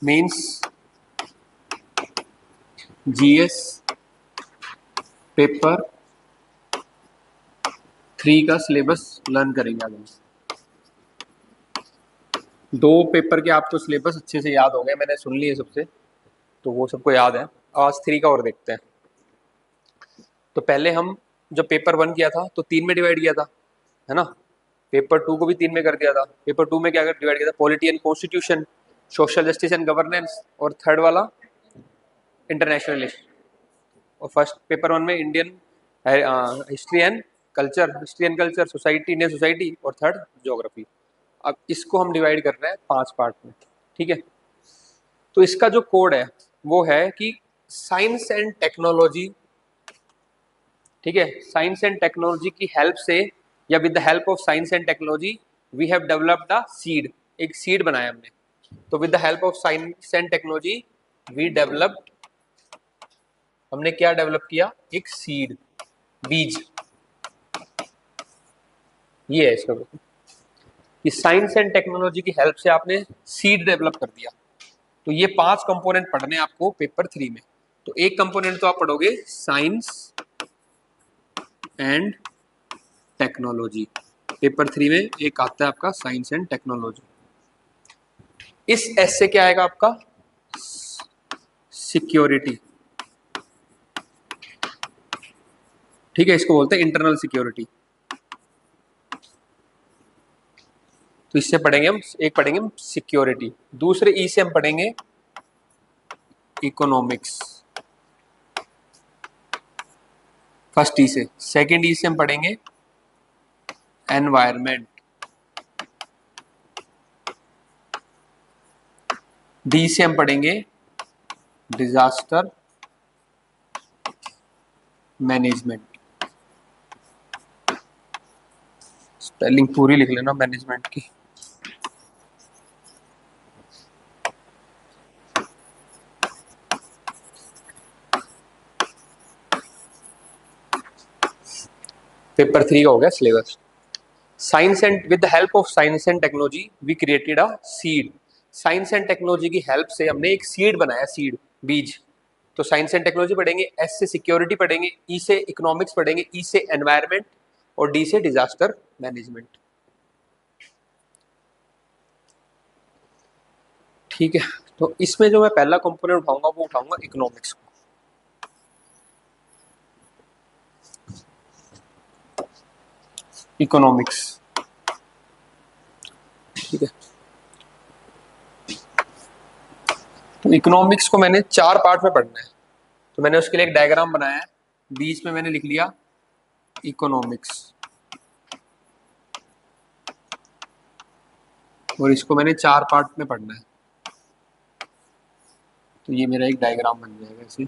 Means GS paper 3 का syllabus learn करेंगे आज हम। दो पेपर के आपको सिलेबस अच्छे से याद हो गए, मैंने सुन लिए सबसे, तो वो सबको याद है। आज 3 का और देखते हैं। तो पहले हम जब पेपर 1 किया था तो 3 में डिवाइड किया था, है ना। पेपर 2 को भी 3 में कर दिया था। पेपर 2 में क्या डिवाइड किया था? Polity and constitution, social justice and governance, और थर्ड वाला इंटरनेशनल रिलेशन। और फर्स्ट पेपर 1 में Indian history and culture, society, Indian society, और थर्ड ज्योग्राफी। अब इसको हम डिवाइड कर रहे हैं 5 पार्ट में, ठीक है। तो इसका जो कोड है वो है कि साइंस एंड टेक्नोलॉजी, ठीक है। साइंस एंड टेक्नोलॉजी की हेल्प से, या with the help of science and technology we have developed a seed, एक सीड बनाया हमने। तो with the help of science and technology we developed, हमने क्या डेवलप किया? एक सीड, बीज। ये है इसका कि साइंस एंड टेक्नोलॉजी की हेल्प से आपने सीड डेवलप कर दिया। तो ये 5 कंपोनेंट पढ़ने आपको पेपर 3 में। तो एक कंपोनेंट तो आप पढ़ोगे साइंस एंड टेक्नोलॉजी, पेपर 3 में एक आता है आपका साइंस एंड टेक्नोलॉजी। इस एस से क्या आएगा आपका? सिक्योरिटी, ठीक है। इसको बोलते हैं इंटरनल सिक्योरिटी। तो इससे पढ़ेंगे हम, एक पढ़ेंगे हम सिक्योरिटी, दूसरे ई से हम पढ़ेंगे इकोनॉमिक्स, फर्स्ट ई से। सेकंड ई से हम पढ़ेंगे एनवायरमेंट, डी से हम पढ़ेंगे डिजास्टर मैनेजमेंट। स्पेलिंग पूरी लिख लेना मैनेजमेंट की। पेपर 3 का हो गया syllabus. Science and with the help of science and technology we created a seed. Science and technology की हेल्प से हमने एक सीड बनाया, सीड, बीज। तो साइंस एंड टेक्नोलॉजी पढ़ेंगे, एस से सिक्योरिटी पढ़ेंगे, ई से इकोनॉमिक्स पढ़ेंगे, ई से एनवायरमेंट, और डी से डिजास्टर मैनेजमेंट, ठीक है। तो इसमें जो मैं पहला कंपोनेंट उठाऊंगा वो उठाऊंगा इकोनॉमिक्स को। इकोनॉमिक्स, ठीक है। तो इकोनॉमिक्स को मैंने 4 पार्ट में पढ़ना है। तो मैंने उसके लिए एक डायग्राम बनाया है, बीच में मैंने लिख लिया इकोनॉमिक्स, और इसको मैंने 4 पार्ट में पढ़ना है। तो ये मेरा एक डायग्राम बन जाएगा ऐसे।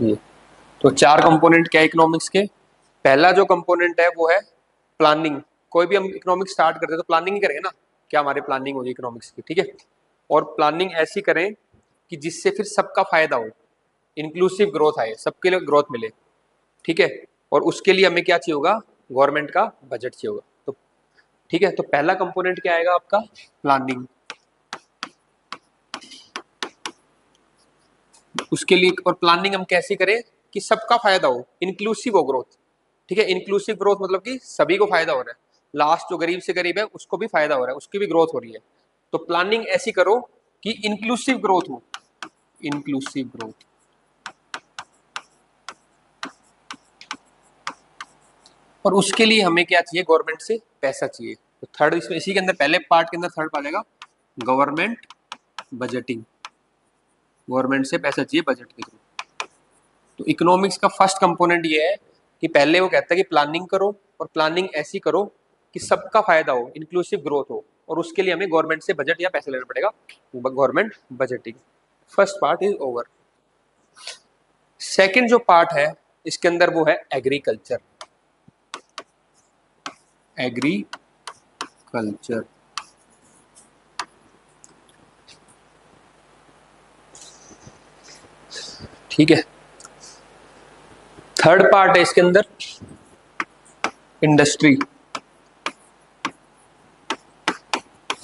ये तो 4 कंपोनेंट क्या है इकोनॉमिक्स के? पहला जो कंपोनेंट है वो है प्लानिंग। कोई भी हम इकोनॉमिक्स स्टार्ट करते हैं तो प्लानिंग ही करेंगे ना, क्या हमारी प्लानिंग होगी इकोनॉमिक्स की, ठीक है। और प्लानिंग ऐसी करें कि जिससे फिर सबका फायदा हो, इंक्लूसिव ग्रोथ आए, सबके लिए ग्रोथ मिले, ठीक है। और उसके लिए हमें क्या चाहिए होगा? गवर्नमेंट का बजट चाहिए होगा। तो ठीक है, तो पहला कंपोनेंट क्या आएगा आपका? प्लानिंग। उसके लिए, और प्लानिंग हम कैसे करें कि सबका फायदा हो, इंक्लूसिव हो ग्रोथ, ठीक है। इंक्लूसिव ग्रोथ मतलब कि सभी को फायदा हो रहा है, लास्ट जो गरीब से गरीब है उसको भी फायदा हो रहा है, उसकी भी ग्रोथ हो रही है। तो प्लानिंग ऐसी करो कि इंक्लूसिव ग्रोथ हो, इंक्लूसिव ग्रोथ। और उसके लिए हमें क्या चाहिए? गवर्नमेंट से पैसा चाहिए। तो थर्ड, इसमें इसी के अंदर पहले पार्ट के अंदर थर्ड पार्ट आएगा गवर्नमेंट बजटिंग। गवर्नमेंट से पैसा चाहिए बजट के थ्रू। तो इकोनॉमिक्स का फर्स्ट कंपोनेंट ये है कि पहले वो कहता है कि प्लानिंग करो, और प्लानिंग ऐसी करो कि सबका फायदा हो, इंक्लूसिव ग्रोथ हो, और उसके लिए हमें गवर्नमेंट से बजट या पैसे लेना पड़ेगा, government budgeting. First part is over. Second जो पार्ट है इसके अंदर वो है एग्रीकल्चर, एग्रीकल्चर, ठीक है। थर्ड पार्ट है इसके अंदर इंडस्ट्री,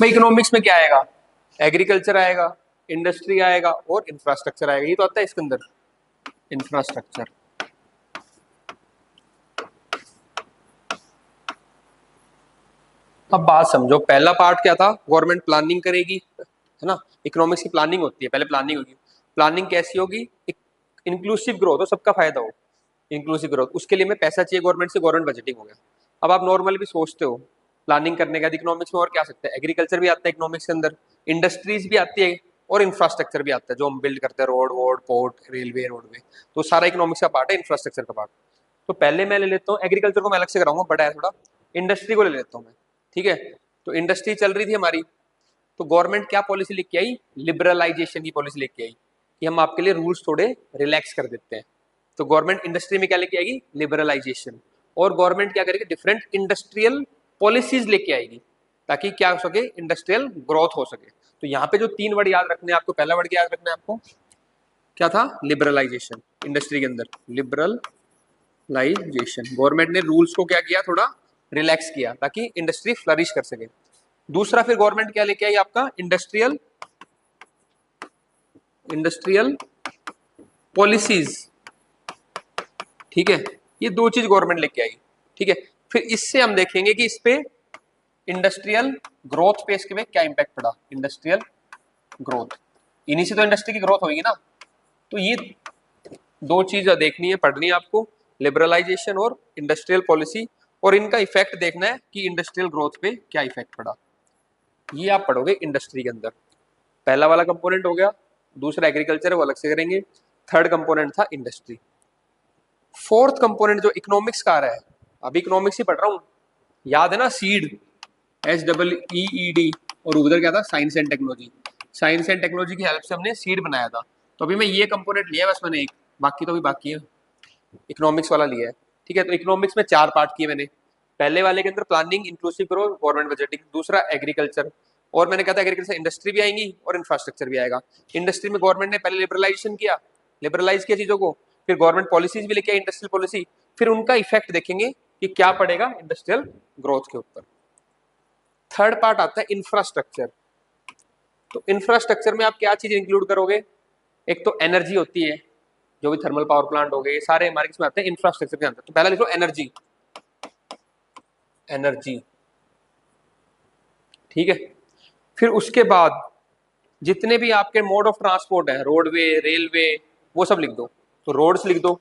भाई इकोनॉमिक्स में क्या आएगा, एग्रीकल्चर आएगा, इंडस्ट्री आएगा और इंफ्रास्ट्रक्चर आएगा, ये तो आता है इसके अंदर, इंफ्रास्ट्रक्चर। अब बात समझो, पहला पार्ट क्या था, गवर्नमेंट प्लानिंग करेगी, है ना, इकोनॉमिक्स की प्लानिंग होती है, पहले प्लानिंग होगी। प्लानिंग कैसी होगी, इंक्लूसिव ग्रोथ हो, सबका फायदा हो, इंक्लूसिव ग्रोथ, उसके लिए मैं पैसा चाहिए गवर्नमेंट से, गवर्नमेंट बजटिंग हो गया। अब आप नॉर्मली भी सोचते हो प्लानिंग करने का इकोनॉमिक्स में और क्या आ सकता है, एग्रीकल्चर भी आता है इकोनॉमिक्स के अंदर, इंडस्ट्रीज भी आती है और इंफ्रास्ट्रक्चर भी आता है, जो हम बिल्ड करते हैं, रोड वोड, पोर्ट, रेलवे, रोडवे, तो सारा इकोनॉमिक्स का पार्ट है, इंफ्रास्ट्रक्चर का पार्ट। तो पहले मैं ले लेता हूँ एग्रीकल्चर को, मैं अलग से कराऊंगा, बड़ा है थोड़ा, इंडस्ट्री को ले लेता हूँ मैं, ठीक है। तो इंडस्ट्री चल रही थी हमारी, तो गवर्नमेंट क्या पॉलिसी लेके आई, लिबरलाइजेशन की पॉलिसी लेके आई, कि हम आपके लिए रूल्स थोड़े रिलैक्स कर देते हैं। तो गवर्नमेंट इंडस्ट्री में क्या लेके आएगी, लिबरलाइजेशन, और गवर्नमेंट क्या करेगी, डिफरेंट इंडस्ट्रियल पॉलिसीज लेके आएगी, ताकि क्या हो सके, इंडस्ट्रियल ग्रोथ हो सके। तो यहाँ पे जो 3 वर्ड याद रखने हैं आपको, पहला वर्ड याद रखना है आपको, क्या था, लिबरलाइजेशन, इंडस्ट्री के अंदर लिबरलाइजेशन, गवर्नमेंट ने रूल्स को क्या किया, थोड़ा रिलैक्स किया, ताकि इंडस्ट्री फ्लरिश कर सके। दूसरा फिर गवर्नमेंट क्या लेके आई आपका, इंडस्ट्रियल इंडस्ट्रियल पॉलिसीज, ठीक है, ये 2 चीज गवर्नमेंट लेके आई, ठीक है। फिर इससे हम देखेंगे कि इस पे इंडस्ट्रियल ग्रोथ पे इसके में क्या इंपैक्ट पड़ा, इंडस्ट्रियल ग्रोथ, इन्हीं से तो इंडस्ट्री की ग्रोथ होगी ना। तो ये 2 चीज देखनी है, पढ़नी है आपको, लिबरलाइजेशन और इंडस्ट्रियल पॉलिसी, और इनका इफेक्ट देखना है कि इंडस्ट्रियल ग्रोथ पे क्या इफेक्ट पड़ा, ये आप पढ़ोगे इंडस्ट्री के अंदर। पहला वाला कंपोनेंट हो गया, दूसरा एग्रीकल्चर है वो अलग से करेंगे, थर्ड कंपोनेंट था इंडस्ट्री। फोर्थ कंपोनेंट जो इकोनॉमिक्स का आ रहा है, अभी इकोनॉमिक्स ही पढ़ रहा हूं, याद है ना, सीड, SEED, और उधर क्या था, science and technology, science and technology की हेल्प से हमने सीड बनाया था। तो अभी मैं ये कंपोनेंट लिया बस मैंने एक, बाकी तो अभी बाकी है, इकोनॉमिक्स वाला लिया है, ठीक है। तो इकोनॉमिक्स में 4 पार्ट किए मैंने, पहले वाले के अंदर planning, inclusive growth, government budgeting, दूसरा एग्रीकल्चर, और मैंने कहा था एग्रीकल्चर इंडस्ट्री भी आएंगी और इंफ्रास्ट्रक्चर भी आएगा। इंडस्ट्री में गवर्नमेंट ने पहले लिबरलाइजेशन किया, लिबरलाइज किया चीजों को, फिर गवर्नमेंट पॉलिसीज भी लेके आई, इंडस्ट्रियल पॉलिसी, फिर उनका इफेक्ट देखेंगे कि क्या पड़ेगा इंडस्ट्रियल ग्रोथ के ऊपर। थर्ड पार्ट आता है इंफ्रास्ट्रक्चर। तो इंफ्रास्ट्रक्चर में आप क्या चीज इंक्लूड करोगे, एक तो एनर्जी होती है, जो भी थर्मल पावर प्लांट हो गए, ये सारे हमारे इसमें आते हैं इंफ्रास्ट्रक्चर के अंदर। तो पहला लिखो एनर्जी, एनर्जी, ठीक है। फिर उसके बाद जितने भी आपके मोड ऑफ ट्रांसपोर्ट है, रोडवे, रेलवे, वो सब लिख दो। तो रोड्स लिख दो,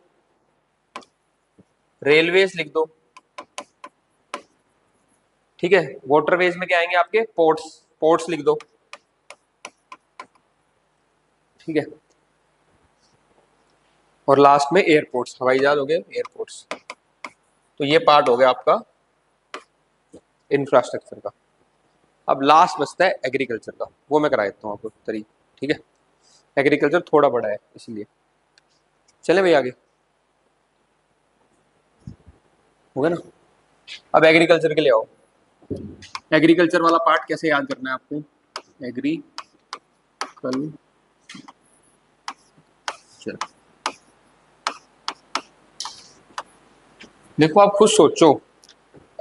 रेलवेज लिख दो, ठीक है। वाटरवेज में क्या आएंगे आपके, पोर्ट्स, पोर्ट्स लिख दो, ठीक है। और लास्ट में एयरपोर्ट्स, हवाई जहाज हो गए, एयरपोर्ट्स। तो ये पार्ट हो गया आपका इंफ्रास्ट्रक्चर का। अब लास्ट बचता है एग्रीकल्चर का, वो मैं करा देता हूँ आपको तरीक, ठीक है। एग्रीकल्चर थोड़ा बड़ा है इसलिए, चले भाई आगे, हो गया ना। अब एग्रीकल्चर के लिए आओ, एग्रीकल्चर वाला पार्ट कैसे याद करना है आपको, एग्रीकल्चर, देखो आप खुद सोचो,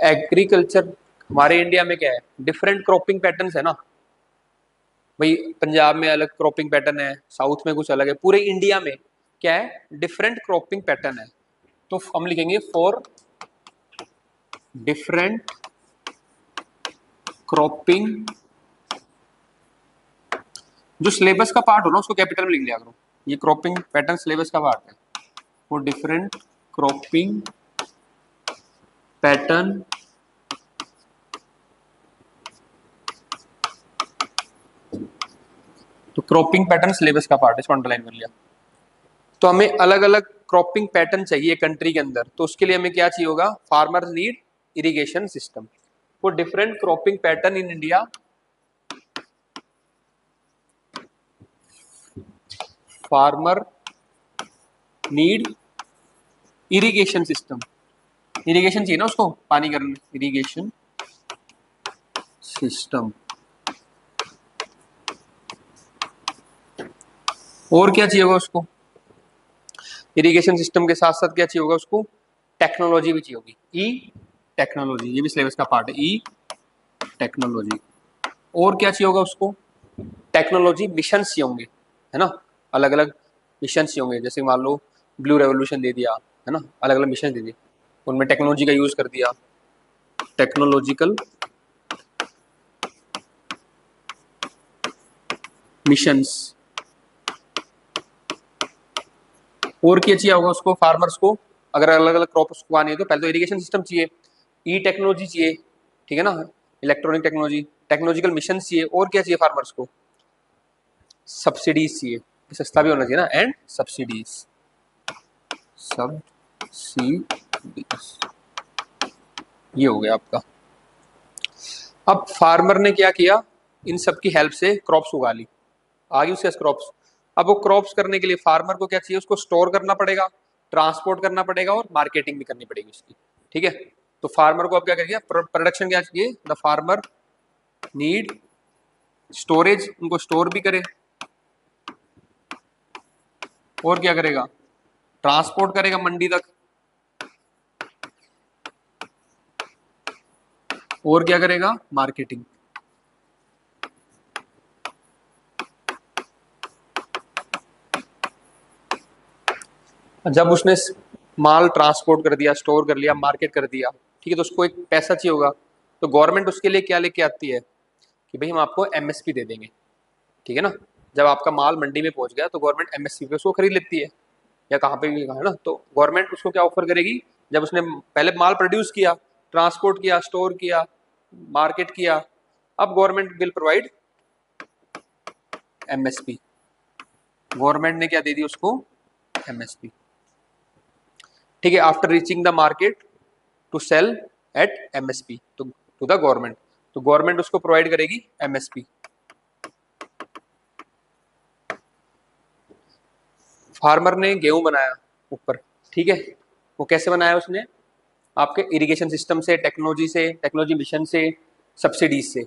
एग्रीकल्चर हमारे इंडिया में क्या है, डिफरेंट क्रॉपिंग पैटर्न्स है ना भाई, पंजाब में अलग क्रॉपिंग पैटर्न है, साउथ में कुछ अलग है, पूरे इंडिया में क्या है, डिफरेंट क्रॉपिंग पैटर्न है। तो हम लिखेंगे फॉर डिफरेंट क्रॉपिंग, जो सिलेबस का पार्ट हो ना उसको कैपिटल में लिख लिया करो, ये क्रॉपिंग पैटर्न सिलेबस का पार्ट है, फॉर डिफरेंट क्रॉपिंग पैटर्न तो क्रॉपिंग पैटर्न सिलेबस का पार्ट है, इसको अंडरलाइन कर लिया। तो हमें अलग अलग क्रॉपिंग पैटर्न चाहिए कंट्री के अंदर, तो उसके लिए हमें क्या चाहिए होगा, farmer need irrigation system, for different cropping pattern in India, farmer need irrigation system, irrigation चाहिए ना उसको, पानी करने, इरिगेशन सिस्टम। और क्या चाहिए होगा उसको, इरिगेशन सिस्टम के साथ साथ क्या चाहिए होगा उसको, टेक्नोलॉजी भी चाहिए होगी, ई टेक्नोलॉजी, ये भी सिलेबस का पार्ट है, ई टेक्नोलॉजी। और क्या चाहिए होगा उसको, टेक्नोलॉजी मिशन चाहिए होंगे, है ना, अलग अलग मिशन चाहिए होंगे। जैसे मान लो ब्लू रेवोल्यूशन दे दिया, है ना, अलग अलग मिशन दे दिए, उनमें टेक्नोलॉजी का यूज कर दिया, टेक्नोलॉजिकल मिशंस। और क्या चाहिए होगा उसको, फार्मर्स को अगर अलग अलग क्रॉप उसको आनी है तो पहले तो इरिगेशन सिस्टम चाहिए, ई टेक्नोलॉजी चाहिए, ठीक है ना, इलेक्ट्रॉनिक टेक्नोलॉजी, टेक्नोलॉजिकल मिशन चाहिए, और क्या चाहिए फार्मर्स को, सब्सिडीज चाहिए, सस्ता भी होना चाहिए ना, एंड सब्सिडीज, सब्सिडीज, ये हो गया आपका। अब फार्मर ने क्या किया, इन सब की हेल्प से क्रॉप्स उगा ली, आगे उसके क्रॉप्स। अब वो क्रॉप्स करने के लिए फार्मर को क्या चाहिए, उसको स्टोर करना पड़ेगा, ट्रांसपोर्ट करना पड़ेगा और मार्केटिंग भी करनी पड़ेगी उसकी, ठीक है। तो फार्मर को अब क्या करेगा, प्रोडक्शन क्या चाहिए, द फार्मर नीड स्टोरेज, उनको स्टोर भी करे, और क्या करेगा, ट्रांसपोर्ट करेगा मंडी तक, और क्या करेगा, मार्केटिंग। जब उसने माल ट्रांसपोर्ट कर दिया, स्टोर कर लिया, मार्केट कर दिया, ठीक है, तो उसको एक पैसा चाहिए होगा, तो गवर्नमेंट उसके लिए क्या लेके आती है कि भाई हम आपको एमएसपी दे देंगे, ठीक है ना। जब आपका माल मंडी में पहुंच गया तो गवर्नमेंट एमएसपी पे उसको खरीद लेती है, या कहाँ पे भी है ना, तो गवर्नमेंट उसको क्या ऑफर करेगी, जब उसने पहले माल प्रोड्यूस किया, ट्रांसपोर्ट किया, स्टोर किया, मार्केट किया, अब government will provide MSP, government ने क्या दे दी उसको, एमएसपी, ठीक है, after reaching the market to sell at MSP to the government, तो गवर्नमेंट उसको प्रोवाइड करेगी एमएसपी। फार्मर ने गेहूं बनाया ऊपर, ठीक है, वो कैसे बनाया उसने, आपके इरिगेशन सिस्टम से, टेक्नोलॉजी से, टेक्नोलॉजी मिशन से, सब्सिडीज से।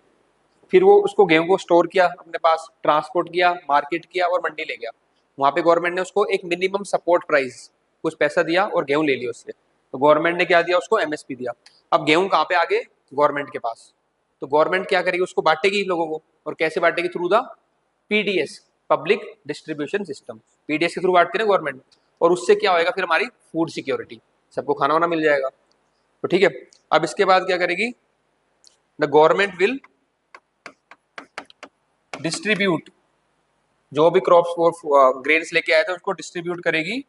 फिर वो उसको गेहूं को स्टोर किया अपने पास, ट्रांसपोर्ट किया, मार्केट किया और मंडी ले गया। वहां पे गवर्नमेंट ने उसको एक मिनिमम सपोर्ट प्राइस कुछ पैसा दिया और गेहूं ले लिया उससे, तो गवर्नमेंट ने क्या दिया उसको, एमएसपी दिया। अब गेहूं कहाँ पे आ गए, गवर्नमेंट के पास, तो गवर्नमेंट क्या करेगी, उसको बांटेगी लोगों को, और कैसे बांटेगी, through the PDS, public distribution system, PDS के थ्रू बांटती है ना गवर्नमेंट, और उससे क्या होएगा फिर, हमारी फूड सिक्योरिटी, सबको खाना वाना मिल जाएगा, तो ठीक है। अब इसके बाद क्या करेगी, द गवर्नमेंट विल डिस्ट्रीब्यूट, जो भी क्रॉप्स और ग्रेन्स लेके आए थे उसको डिस्ट्रीब्यूट करेगी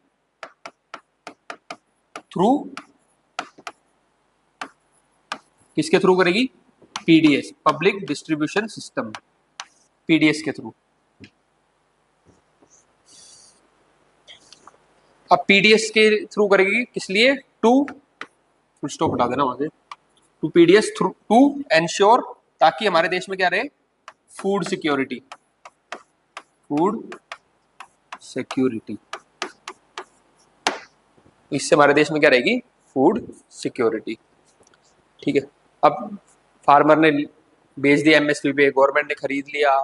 थ्रू, किसके थ्रू करेगी, PDS, public distribution system, PDS के थ्रू। अब पीडीएस के थ्रू करेगी किस लिए, टू, फुल स्टॉप हटा देना वहां से, to PDS through to ensure, ताकि हमारे देश में क्या रहे, फूड सिक्योरिटी, फूड सिक्योरिटी, इससे हमारे देश में क्या रहेगी, फूड सिक्योरिटी, ठीक है। अब फार्मर ने बेच दिया एमएसपी पे, गवर्नमेंट ने खरीद लिया,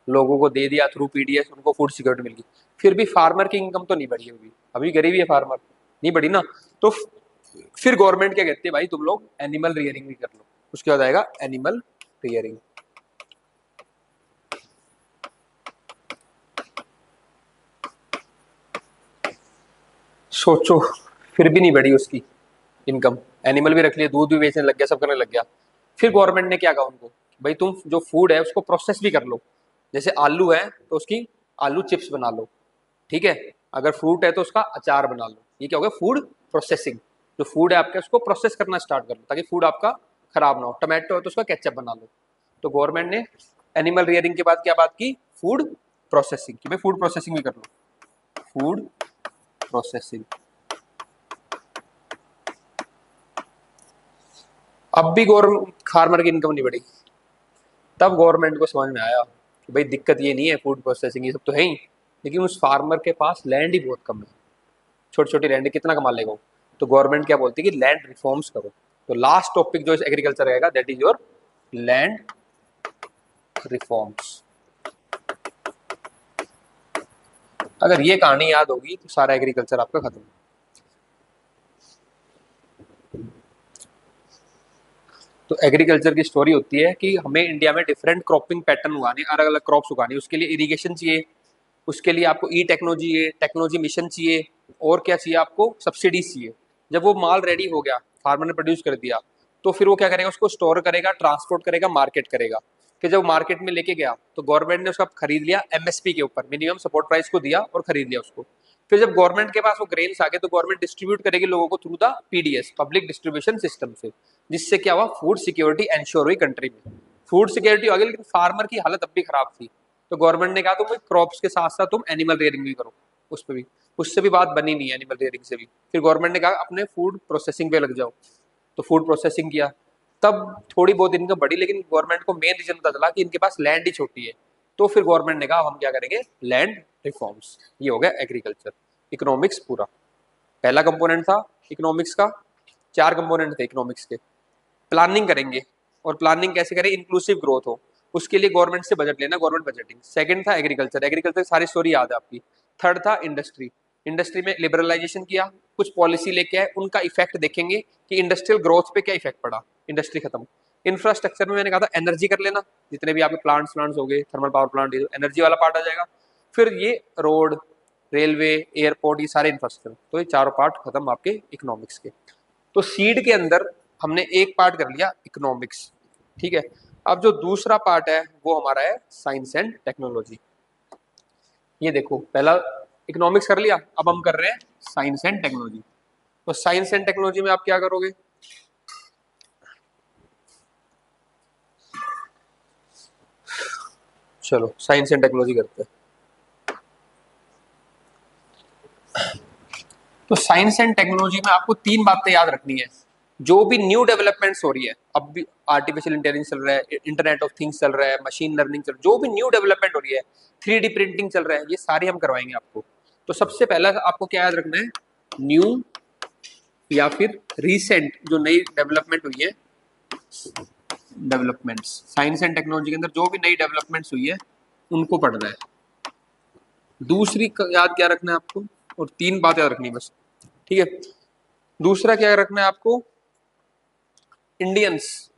लोगों को दे दिया थ्रू पीडीएस, उनको फूड सिक्योरिटी मिल गई, फिर भी फार्मर की इनकम तो नहीं बढ़ी, अभी अभी गरीबी है फार्मर, नहीं बढ़ी ना, तो फिर गवर्नमेंट क्या कहती है, भाई तुम लोग एनिमल रियरिंग भी कर लो, उसके बाद आएगा एनिमल रियरिंग। सोचो, फिर भी नहीं बढ़ी उसकी इनकम, एनिमल भी रख लिया, दूध भी बेचने लग गया, सब करने लग गया। फिर गवर्नमेंट ने क्या कहा उनको, भाई तुम जो फूड है उसको प्रोसेस भी कर लो, जैसे आलू है तो उसकी आलू चिप्स बना लो, ठीक है, अगर फ्रूट है तो उसका अचार बना लो, ये क्या हो गया, फूड प्रोसेसिंग, जो फूड है आपके उसको प्रोसेस करना स्टार्ट कर लो ताकि फूड आपका खराब ना हो, टमाटो है तो उसका केचप बना लो। तो गवर्नमेंट ने एनिमल रियरिंग के बाद क्या बात की, फूड प्रोसेसिंग की, भाई फूड प्रोसेसिंग भी कर लो, फूड प्रोसेसिंग। अब भी गवर्नमेंट फार्मर की इनकम नहीं बढ़ी, तब गवर्नमेंट को समझ में आया कि भाई दिक्कत ये नहीं है, फूड प्रोसेसिंग ये सब तो है ही, लेकिन उस फार्मर के पास लैंड ही बहुत कम है, छोटी छोटी लैंड कितना कमा लेगा वो। तो गवर्नमेंट क्या बोलती है कि लैंड रिफॉर्म्स करो। तो लास्ट टॉपिक जो एग्रीकल्चर रहेगा that is your land reforms. अगर ये कहानी याद होगी तो सारा एग्रीकल्चर आपका खत्म। तो एग्रीकल्चर की स्टोरी होती है कि हमें इंडिया में डिफरेंट क्रॉपिंग पैटर्न उगाने, अलग अलग क्रॉप्स उगाने, उसके लिए इरिगेशन चाहिए, उसके लिए आपको ई टेक्नोलॉजी चाहिए, टेक्नोलॉजी मिशन चाहिए, और क्या चाहिए आपको, सब्सिडीज चाहिए। जब वो माल रेडी हो गया, फार्मर ने प्रोड्यूस कर दिया, तो फिर वो क्या करेगा, उसको स्टोर करेगा, ट्रांसपोर्ट करेगा, मार्केट करेगा। फिर जब मार्केट में लेके गया तो गवर्नमेंट ने उसका खरीद लिया, एमएसपी के ऊपर, मिनिमम सपोर्ट प्राइस को दिया और खरीद लिया उसको। फिर जब गवर्नमेंट के पास वो ग्रेन्स आ गए तो गवर्नमेंट डिस्ट्रीब्यूट करेगी लोगों को through the PDS, public distribution system से, जिससे क्या हुआ, फूड सिक्योरिटी एंश्योर हुई कंट्री में। फूड सिक्योरिटी हो गई, लेकिन फार्मर की हालत अब भी खराब थी। तो गवर्नमेंट ने कहा तुम क्रॉप्स के साथ साथ तुम एनिमल रेयरिंग भी करो, उस पर भी, उससे भी बात बनी नहीं है एनिमल रेयरिंग से भी। फिर गवर्नमेंट ने कहा अपने फूड प्रोसेसिंग पे लग जाओ, तो फूड प्रोसेसिंग किया। तब थोड़ी बहुत इनकम बढ़ी, लेकिन गवर्नमेंट को मेन रीजन पता चला कि इनके पास लैंड ही छोटी है। तो फिर गवर्नमेंट ने कहा हम क्या करेंगे, लैंड रिफॉर्म्स। ये हो गया एग्रीकल्चर, इकोनॉमिक्स पूरा। पहला कंपोनेंट था इकोनॉमिक्स का, 4 कंपोनेंट थे इकोनॉमिक्स के। प्लानिंग करेंगे, और प्लानिंग कैसे करें, इंक्लूसिव ग्रोथ हो, उसके लिए गवर्नमेंट से बजट लेना, गवर्नमेंट बजटिंग। सेकंड था एग्रीकल्चर, एग्रीकल्चर सारी स्टोरी याद है आपकी। थर्ड था इंडस्ट्री, इंडस्ट्री में लिबरलाइजेशन किया, कुछ पॉलिसी लेके आए, उनका इफेक्ट देखेंगे कि इंडस्ट्रियल ग्रोथ पे क्या इफेक्ट पड़ा, इंडस्ट्री खत्म। इंफ्रास्ट्रक्चर में मैंने कहा था एनर्जी कर लेना, जितने भी आपके प्लांट्स प्लांट्स हो गए, थर्मल पावर प्लांट, एनर्जी वाला पार्ट आ जाएगा। फिर ये रोड, रेलवे, एयरपोर्ट, ये सारे इंफ्रास्ट्रक्चर, तो ये चारों पार्ट खत्म आपके इकोनॉमिक्स के। तो सीड के अंदर हमने एक पार्ट कर लिया इकोनॉमिक्स, ठीक है। अब जो दूसरा पार्ट है वो हमारा है साइंस एंड टेक्नोलॉजी। ये देखो, पहला इकोनॉमिक्स कर लिया, अब हम कर रहे हैं साइंस एंड टेक्नोलॉजी। तो साइंस एंड टेक्नोलॉजी में आप क्या करोगे, चलो साइंस एंड टेक्नोलॉजी करते हैं। तो साइंस एंड टेक्नोलॉजी में आपको 3 बातें याद रखनी है। जो भी न्यू डेवलपमेंट्स हो रही है, अब भी आर्टिफिशियल इंटेलिजेंस चल रहा है, इंटरनेट ऑफ थिंग्स चल रहा है, मशीन लर्निंग चल रहा है, जो भी न्यू डेवलपमेंट हो रही है, 3D प्रिंटिंग चल रहा है, ये सारी हम करवाएंगे आपको। तो सबसे पहला आपको क्या याद रखना है, न्यू या फिर रिसेंट जो नई डेवलपमेंट हुई है, डेवलपमेंट्स साइंस एंड टेक्नोलॉजी के अंदर जो भी नई डेवलपमेंट्स हुई है उनको पढ़ना है। दूसरी याद क्या रखना है आपको, और 3 बात याद रखनी है बस, ठीक है। दूसरा क्या रखना है आपको, इंडियंस,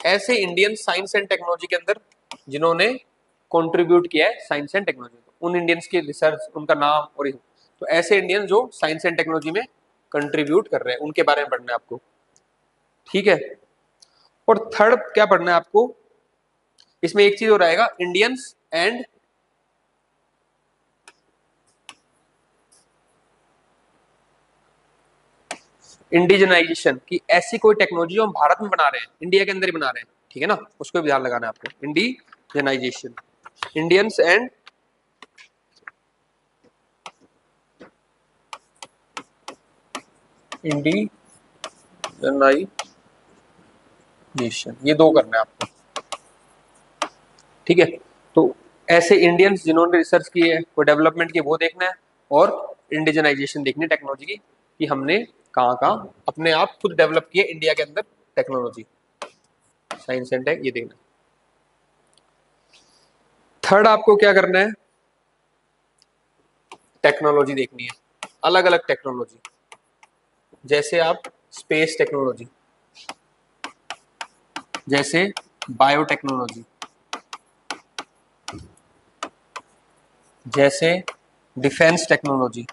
ऐसे इंडियन साइंस एंड टेक्नोलॉजी के अंदर जिन्होंने कंट्रीब्यूट किया है साइंस एंड टेक्नोलॉजी, उन इंडियंस की रिसर्च, उनका नाम, और तो ऐसे इंडियन जो साइंस एंड टेक्नोलॉजी में कंट्रीब्यूट कर रहे हैं उनके बारे में पढ़ना है आपको, ठीक है। और थर्ड क्या पढ़ना है आपको, इसमें एक चीज और आएगा, इंडियंस एंड इंडिजनाइजेशन की, ऐसी कोई टेक्नोलॉजी जो हम भारत में बना रहे हैं, इंडिया के अंदर ही बना रहे हैं, ठीक है ना, उसको भी ध्यान लगाना है आपको। इंडिजनाइजेशन, इंडियंस एंड इंडिजनाइजेशन, ये 2 करना है आपको, ठीक है। तो ऐसे इंडियंस जिन्होंने रिसर्च की है, वो डेवलपमेंट की, वो देखना है, और इंडिजनाइजेशन देखनी है टेक्नोलॉजी की, कि हमने कहाँ कहाँ अपने आप खुद डेवलप किए इंडिया के अंदर टेक्नोलॉजी, साइंस एंड टेक, ये देखना है। थर्ड आपको क्या करना है, टेक्नोलॉजी देखनी है, अलग अलग टेक्नोलॉजी, जैसे आप स्पेस टेक्नोलॉजी, जैसे बायोटेक्नोलॉजी, जैसे डिफेंस टेक्नोलॉजी,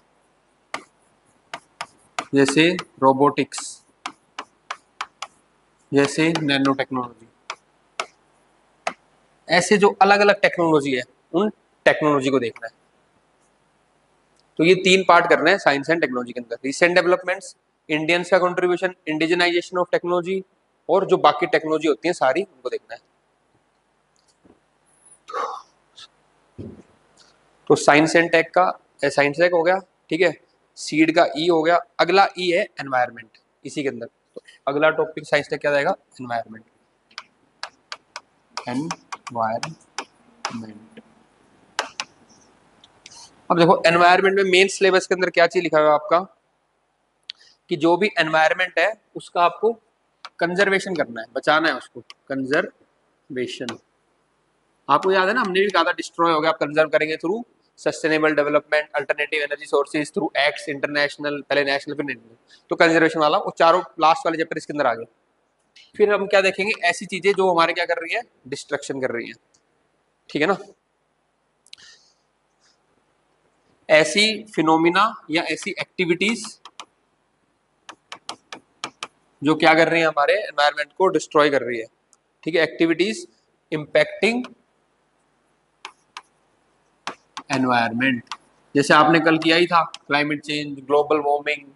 जैसे रोबोटिक्स, जैसे नैनो टेक्नोलॉजी, ऐसे जो अलग अलग टेक्नोलॉजी है उन टेक्नोलॉजी को देखना है। तो ये 3 पार्ट करना है साइंस एंड टेक्नोलॉजी के अंदर, रिसेंट डेवलपमेंट्स, इंडियंस का कंट्रीब्यूशन, इंडिजनाइजेशन ऑफ टेक्नोलॉजी, और जो बाकी टेक्नोलॉजी होती है सारी उनको देखना है। तो साइंस एंड टेक का, साइंस टेक हो गया, ठीक है। सीड का ई हो गया, अगला ई है एनवायरमेंट, इसी के अंदर। तो अगला टॉपिक साइंस टेक क्या जाएगा, एनवायरमेंट, एनवायरमेंट। अब देखो एनवायरमेंट में मेन सिलेबस के अंदर क्या चीज लिखा हुआ है आपका, कि जो भी एनवायरमेंट है उसका आपको कंजर्वेशन करना है, बचाना है उसको, कंजर्वेशन। आपको याद है ना, हमने भी कहा था डिस्ट्रॉय हो गया, आप कंजर्व करेंगे through sustainable development, alternative energy sources, through acts, international, पहले नेशनल फिर नेशनल। तो कंजर्वेशन वाला, वो चारों लास्ट वाले चैप्टर इसके अंदर आ गए, फिर हम क्या देखेंगे, ऐसी चीजें जो हमारे क्या कर रही है, डिस्ट्रक्शन कर रही है, ठीक है ना। ऐसी फिनोमिना या ऐसी एक्टिविटीज जो क्या कर रही है, हमारे एनवायरनमेंट को डिस्ट्रॉय कर रही है, ठीक है। एक्टिविटीज इंपैक्टिंग एनवायरनमेंट, जैसे आपने कल किया ही था, climate change, global warming,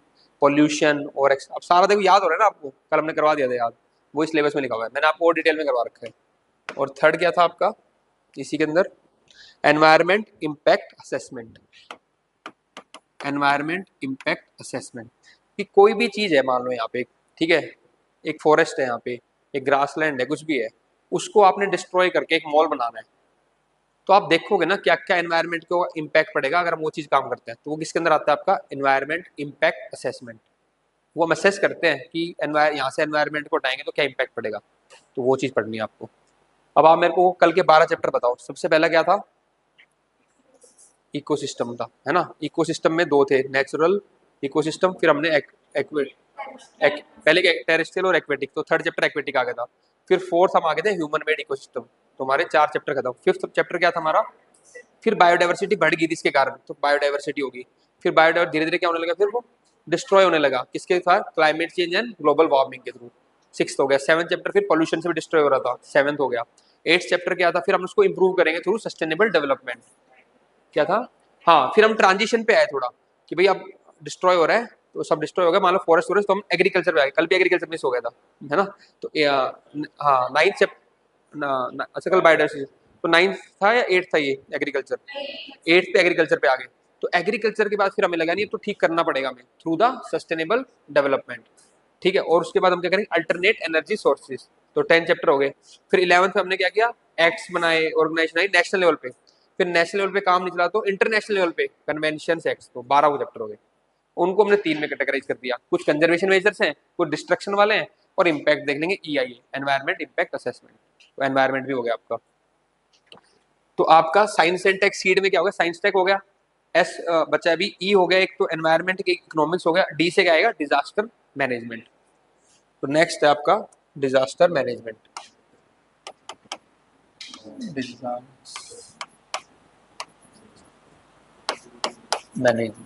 pollution और अब सारा देखो याद हो रहा है ना आपको, कल हमने करवा दिया था याद, वो इस सिलेबस में लिखा हुआ है, मैंने आपको और डिटेल में करवा रखा है। और थर्ड क्या था आपका इसी के अंदर, environment impact assessment. Environment impact assessment कि कोई भी चीज है, मान लो यहाँ पे, ठीक है, एक फॉरेस्ट है यहाँ पे, एक ग्रासलैंड है, कुछ भी है, उसको आपने डिस्ट्रॉय करके एक मॉल बनाना है, तो आप देखोगे ना क्या क्या एनवायरनमेंट को इम्पैक्ट पड़ेगा अगर हम वो चीज काम करते हैं, तो वो किसके अंदर आता है, आपका एनवायरनमेंट इम्पैक्ट असेसमेंट। वो हम असेस करते हैं कि यहाँ से एनवायरनमेंट को हटाएंगे तो क्या इम्पैक्ट पड़ेगा, तो वो चीज पढ़नी है आपको। अब आप मेरे को कल के 12 चैप्टर बताओ, सबसे पहला क्या था, इकोसिस्टम था, है ना। इकोसिस्टम में दो थे, नेचुरल इकोसिस्टम, फिर हमने पहले टेरेस्ट्रियल और एक्वेटिक, तो थर्ड चैप्टर एक्वेटिक आ गया था। फिर फोर्थ हम आ गए थे ह्यूमन मेड इकोसिस्टम, तो हमारे 4 चैप्टर खत्म। फिफ्थ चैप्टर क्या था हमारा, फिर बायोडाइवर्सिटी बढ़ गई थी इसके कारण, तो बायोडाइवर्सिटी होगी। फिर बायोडाइवर धीरे धीरे क्या होने लगा, फिर वो डिस्ट्रॉय होने लगा, किसके साथ, climate change and global warming के थ्रू। सिक्स हो गया। सेवन चैप्टर फिर पॉल्यूशन से भी डिस्ट्रॉय हो रहा था, सेवंथ हो गया। एट्थ चैप्टर क्या था, फिर हम उसको इंप्रूव करेंगे थ्रू सस्टेनेबल डेवलपमेंट, क्या था, हाँ। फिर हम ट्रांजिशन पे आए थोड़ा कि भाई अब डिस्ट्रॉय हो रहा है, तो सब डिस्ट्रॉय हो गया, मान लो फॉरेस्ट फॉरेस्ट, तो हम एग्रीकल्चर पे आ गए, कल भी एग्रीकल्चर मिस हो गया था, है ना। तो हाँ नाइन्थ चैप्टर, अच्छा कल बायोडाइवर्सिटी, तो नाइन्थ था या एट्थ था ये एग्रीकल्चर, एट्थ पे एग्रीकल्चर पे आ गए। तो एग्रीकल्चर के बाद फिर हमें लगा नहीं तो ठीक करना पड़ेगा हमें थ्रू द सस्टेनेबल डेवलपमेंट, ठीक है। और उसके बाद हम क्या करेंगे, अल्टरनेट एनर्जी सोर्सेज, तो 10 चैप्टर हो गए। फिर 11th में हमने क्या किया, एक्ट्स बनाए, ऑर्गेनाइजेशन आई नेशनल लेवल पे। फिर नेशनल लेवल पे काम नहीं चला तो इंटरनेशनल लेवल पे कन्वेंशन एक्ट, तो 12 वो चैप्टर हो गए। उनको हमने 3 में कैटेगराइज कर दिया, कुछ कंजर्वेशन मेजर्स हैं, कुछ डिस्ट्रक्शन वाले हैं, और इम्पैक्ट देख लेंगे, EIA एनवायरमेंट इम्पैक्ट असेसमेंट, तो एनवायरमेंट भी हो गया आपका। तो आपका साइंस एंड टेक सीड में क्या हो गया, साइंस टेक हो गया, एस बचा अभी, ई हो गया एक, तो एनवायरमेंट के इकोनॉमिक्स हो गया, डी से क्या आएगा, डिजास्टर मैनेजमेंट। तो नेक्स्ट है आपका डिजास्टर मैनेजमेंट। मैनेजमेंट,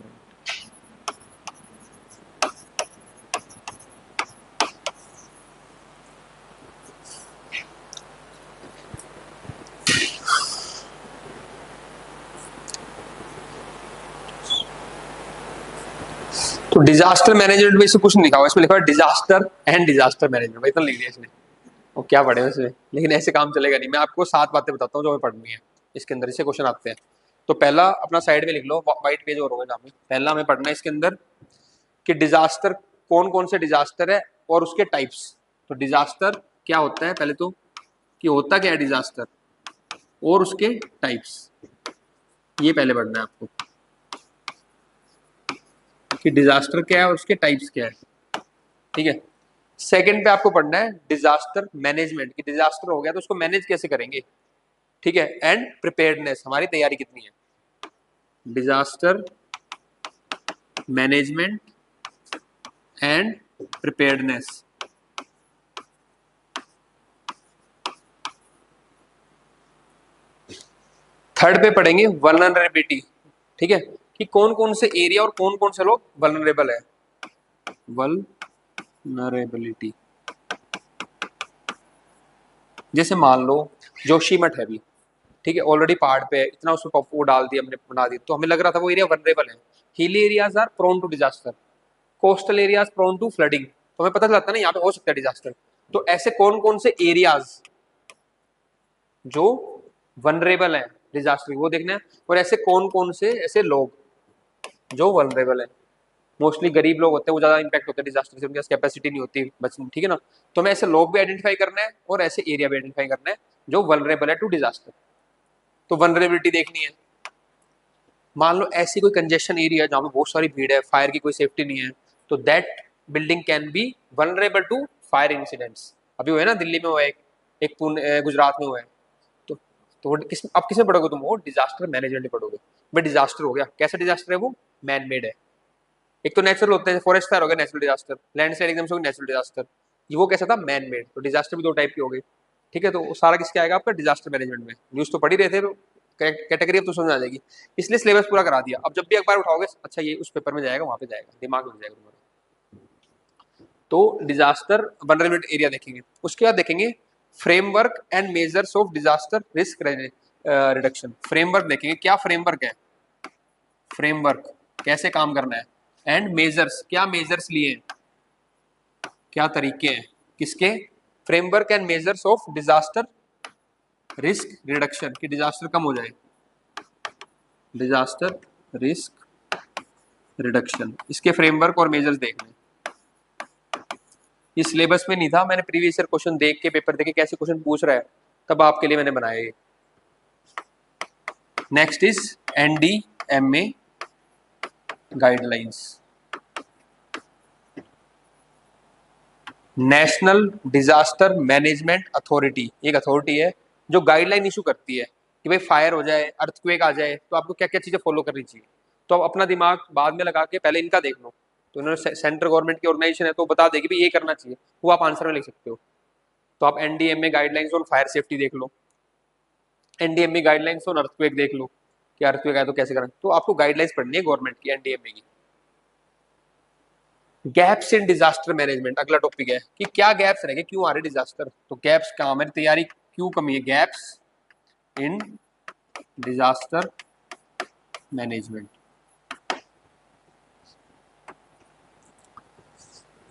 तो डिजास्टर मैनेजमेंट में इसमें कुछ नहीं लिखा हुआ, इसमें लिखा हुआ डिजास्टर एंड डिजास्टर मैनेजमेंट, इतना लिख दिया इसने। वो क्या पढ़े इसमें, लेकिन ऐसे काम चलेगा नहीं। मैं आपको 7 बातें बताता हूँ जो हमें पढ़नी है इसके अंदर, इससे क्वेश्चन आते हैं। तो पहला अपना साइड में लिख लो, व्हाइट पेज और होगा जहाँ पे, पहला हमें पढ़ना है इसके अंदर कि डिजास्टर कौन कौन से डिजास्टर है और उसके टाइप्स। तो डिजास्टर क्या होता है पहले तो, कि होता क्या है डिजास्टर, और उसके टाइप्स, ये पहले पढ़ना है आपको कि डिजास्टर क्या है और उसके टाइप्स क्या है, ठीक है। सेकंड पे आपको पढ़ना है डिजास्टर मैनेजमेंट, कि डिजास्टर हो गया तो उसको मैनेज कैसे करेंगे, ठीक है। एंड प्रिपेयर्डनेस, हमारी तैयारी कितनी है, disaster management and preparedness. Third पे पढ़ेंगे वल्नरेबिलिटी, ठीक है, कि कौन कौन से एरिया और कौन कौन से लोग वल्नरेबल है, वल्नरेबिलिटी। जैसे मान लो जोशीमठ है अभी, ठीक है, ऑलरेडी पहाड़ पे है, इतना उसमें वो डाल दिया हमने, बना दिया, तो हमें लग रहा था वो एरिया वनरेबल है। Hilly areas are prone to disaster, coastal areas prone to flooding, तो हमें पता चलता है ना यहाँ पे हो सकता है डिजास्टर। तो ऐसे कौन कौन से एरियाज जो वनरेबल है डिजास्टर, वो देखना है। और ऐसे कौन कौन से ऐसे लोग जो वनरेबल है, मोस्टली गरीब लोग होते हैं, वो ज्यादा इंपैक्ट होते हैं डिजास्टर से, उनके पास कैपेसिटी नहीं होती बचने, ठीक है ना। तो हमें ऐसे लोग भी आइडेंटिफाई करना है और ऐसे एरिया भी आइडेंटिफाई करना है जो वनरेबल है टू डिजास्टर। तो वनरेबिलिटी देखनी है, मान लो ऐसी कोई कंजेशन एरिया जहाँ पे बहुत सारी भीड़ है, फायर की कोई सेफ्टी नहीं है, तो that building can be vulnerable to fire incidents. अभी हुआ है ना दिल्ली में, हुआ है एक पुणे गुजरात में हुआ है। तो वो अब किसमें पढ़ोगे तुम, वो डिजास्टर मैनेजमेंट में पढ़ोगे। भाई डिजास्टर हो गया, कैसा डिजास्टर है वो, मैन मेड है। एक तो नेचुरल होते हैं, फॉरेस्ट फायर हो गया नेचुरल डिजास्टर, लैंडस्लाइड एकदम से नेचुरल डिजास्टर, ये वो कैसा था, मैन मेड। तो डिजास्टर भी दो टाइप के हो गए, ठीक है। तो वो सारा किसके आएगा आपका, डिजास्टर मैनेजमेंट में। न्यूज तो पढ़ ही रहे थे, कैटेगरी अब तो समझ आ जाएगी, इसलिए सिलेबस पूरा करा दिया। अब जब भी अखबार उठाओगे, अच्छा ये उस पेपर में जाएगा, वहां पे जाएगा, दिमाग लग जाएगा तुम्हारा। तो डिजास्टर वल्नरेबिलिटी एरिया देखेंगे, उसके बाद देखेंगे framework and measures of disaster risk reduction. Framework देखेंगे, क्या फ्रेमवर्क है, फ्रेमवर्क कैसे काम करना है, एंड मेजर्स, क्या मेजर्स लिए, क्या तरीके हैं किसके, framework and measures of disaster risk reduction, कि डिजास्टर कम हो जाए, डिजास्टर रिस्क रिडक्शन, इसके फ्रेमवर्क और मेजर्स देखने। ये सिलेबस में नहीं था, मैंने प्रीवियस ईयर क्वेश्चन देख के, पेपर देख के कैसे क्वेश्चन पूछ रहा है, तब आपके लिए मैंने बनाया ये। Next is NDMA guidelines, national disaster management authority, एक अथॉरिटी है जो गाइडलाइन इशू करती है कि भाई फायर हो जाए, अर्थक्वेक आ जाए, तो आपको क्या क्या चीजें फॉलो करनी चाहिए। तो आप अपना दिमाग बाद में लगा के पहले इनका देख लो। तो इन्होंने सेंट्रल गवर्नमेंट की ऑर्गेनाइजेशन है, तो बता देगी भी ये करना चाहिए, वो आप आंसर में लिख सकते हो। तो आप NDMA guidelines on fire safety देख लो, NDMA गाइडलाइंस ऑन अर्थक्वेक देख लो कि अर्थक्वेक आए तो कैसे करना। तो आपको गाइडलाइंस पढ़नी है गवर्नमेंट की, NDMA की। गैप्स इन डिजास्टर मैनेजमेंट अगला टॉपिक है कि क्या गैप्स रह गए, क्यों आ रहे डिजास्टर। तो गैप्स कहाँ, हमारी तैयारी क्यों कमी है, gaps in disaster management.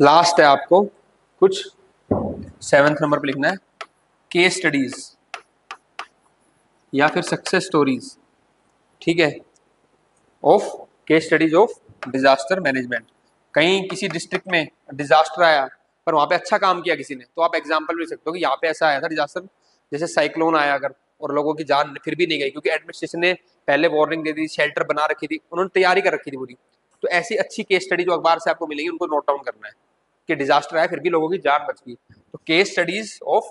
Last है आपको कुछ 7th नंबर पे लिखना है, केस स्टडीज या फिर सक्सेस स्टोरीज, ठीक है, of case studies of disaster management. कहीं किसी डिस्ट्रिक्ट में डिजास्टर आया पर वहां पे अच्छा काम किया किसी ने, तो आप एग्जांपल ले सकते हो कि यहाँ पे ऐसा आया था डिजास्टर, जैसे साइक्लोन आया अगर, और लोगों की जान फिर भी नहीं गई क्योंकि एडमिनिस्ट्रेशन ने पहले वार्निंग दे दी, शेल्टर बना रखी थी, उन्होंने तैयारी कर रखी थी पूरी। तो ऐसी अच्छी केस स्टडी जो अखबार से आपको मिलेगी, उनको नोट डाउन करना है कि डिजास्टर आया फिर भी लोगों की जान बच गई। तो case studies of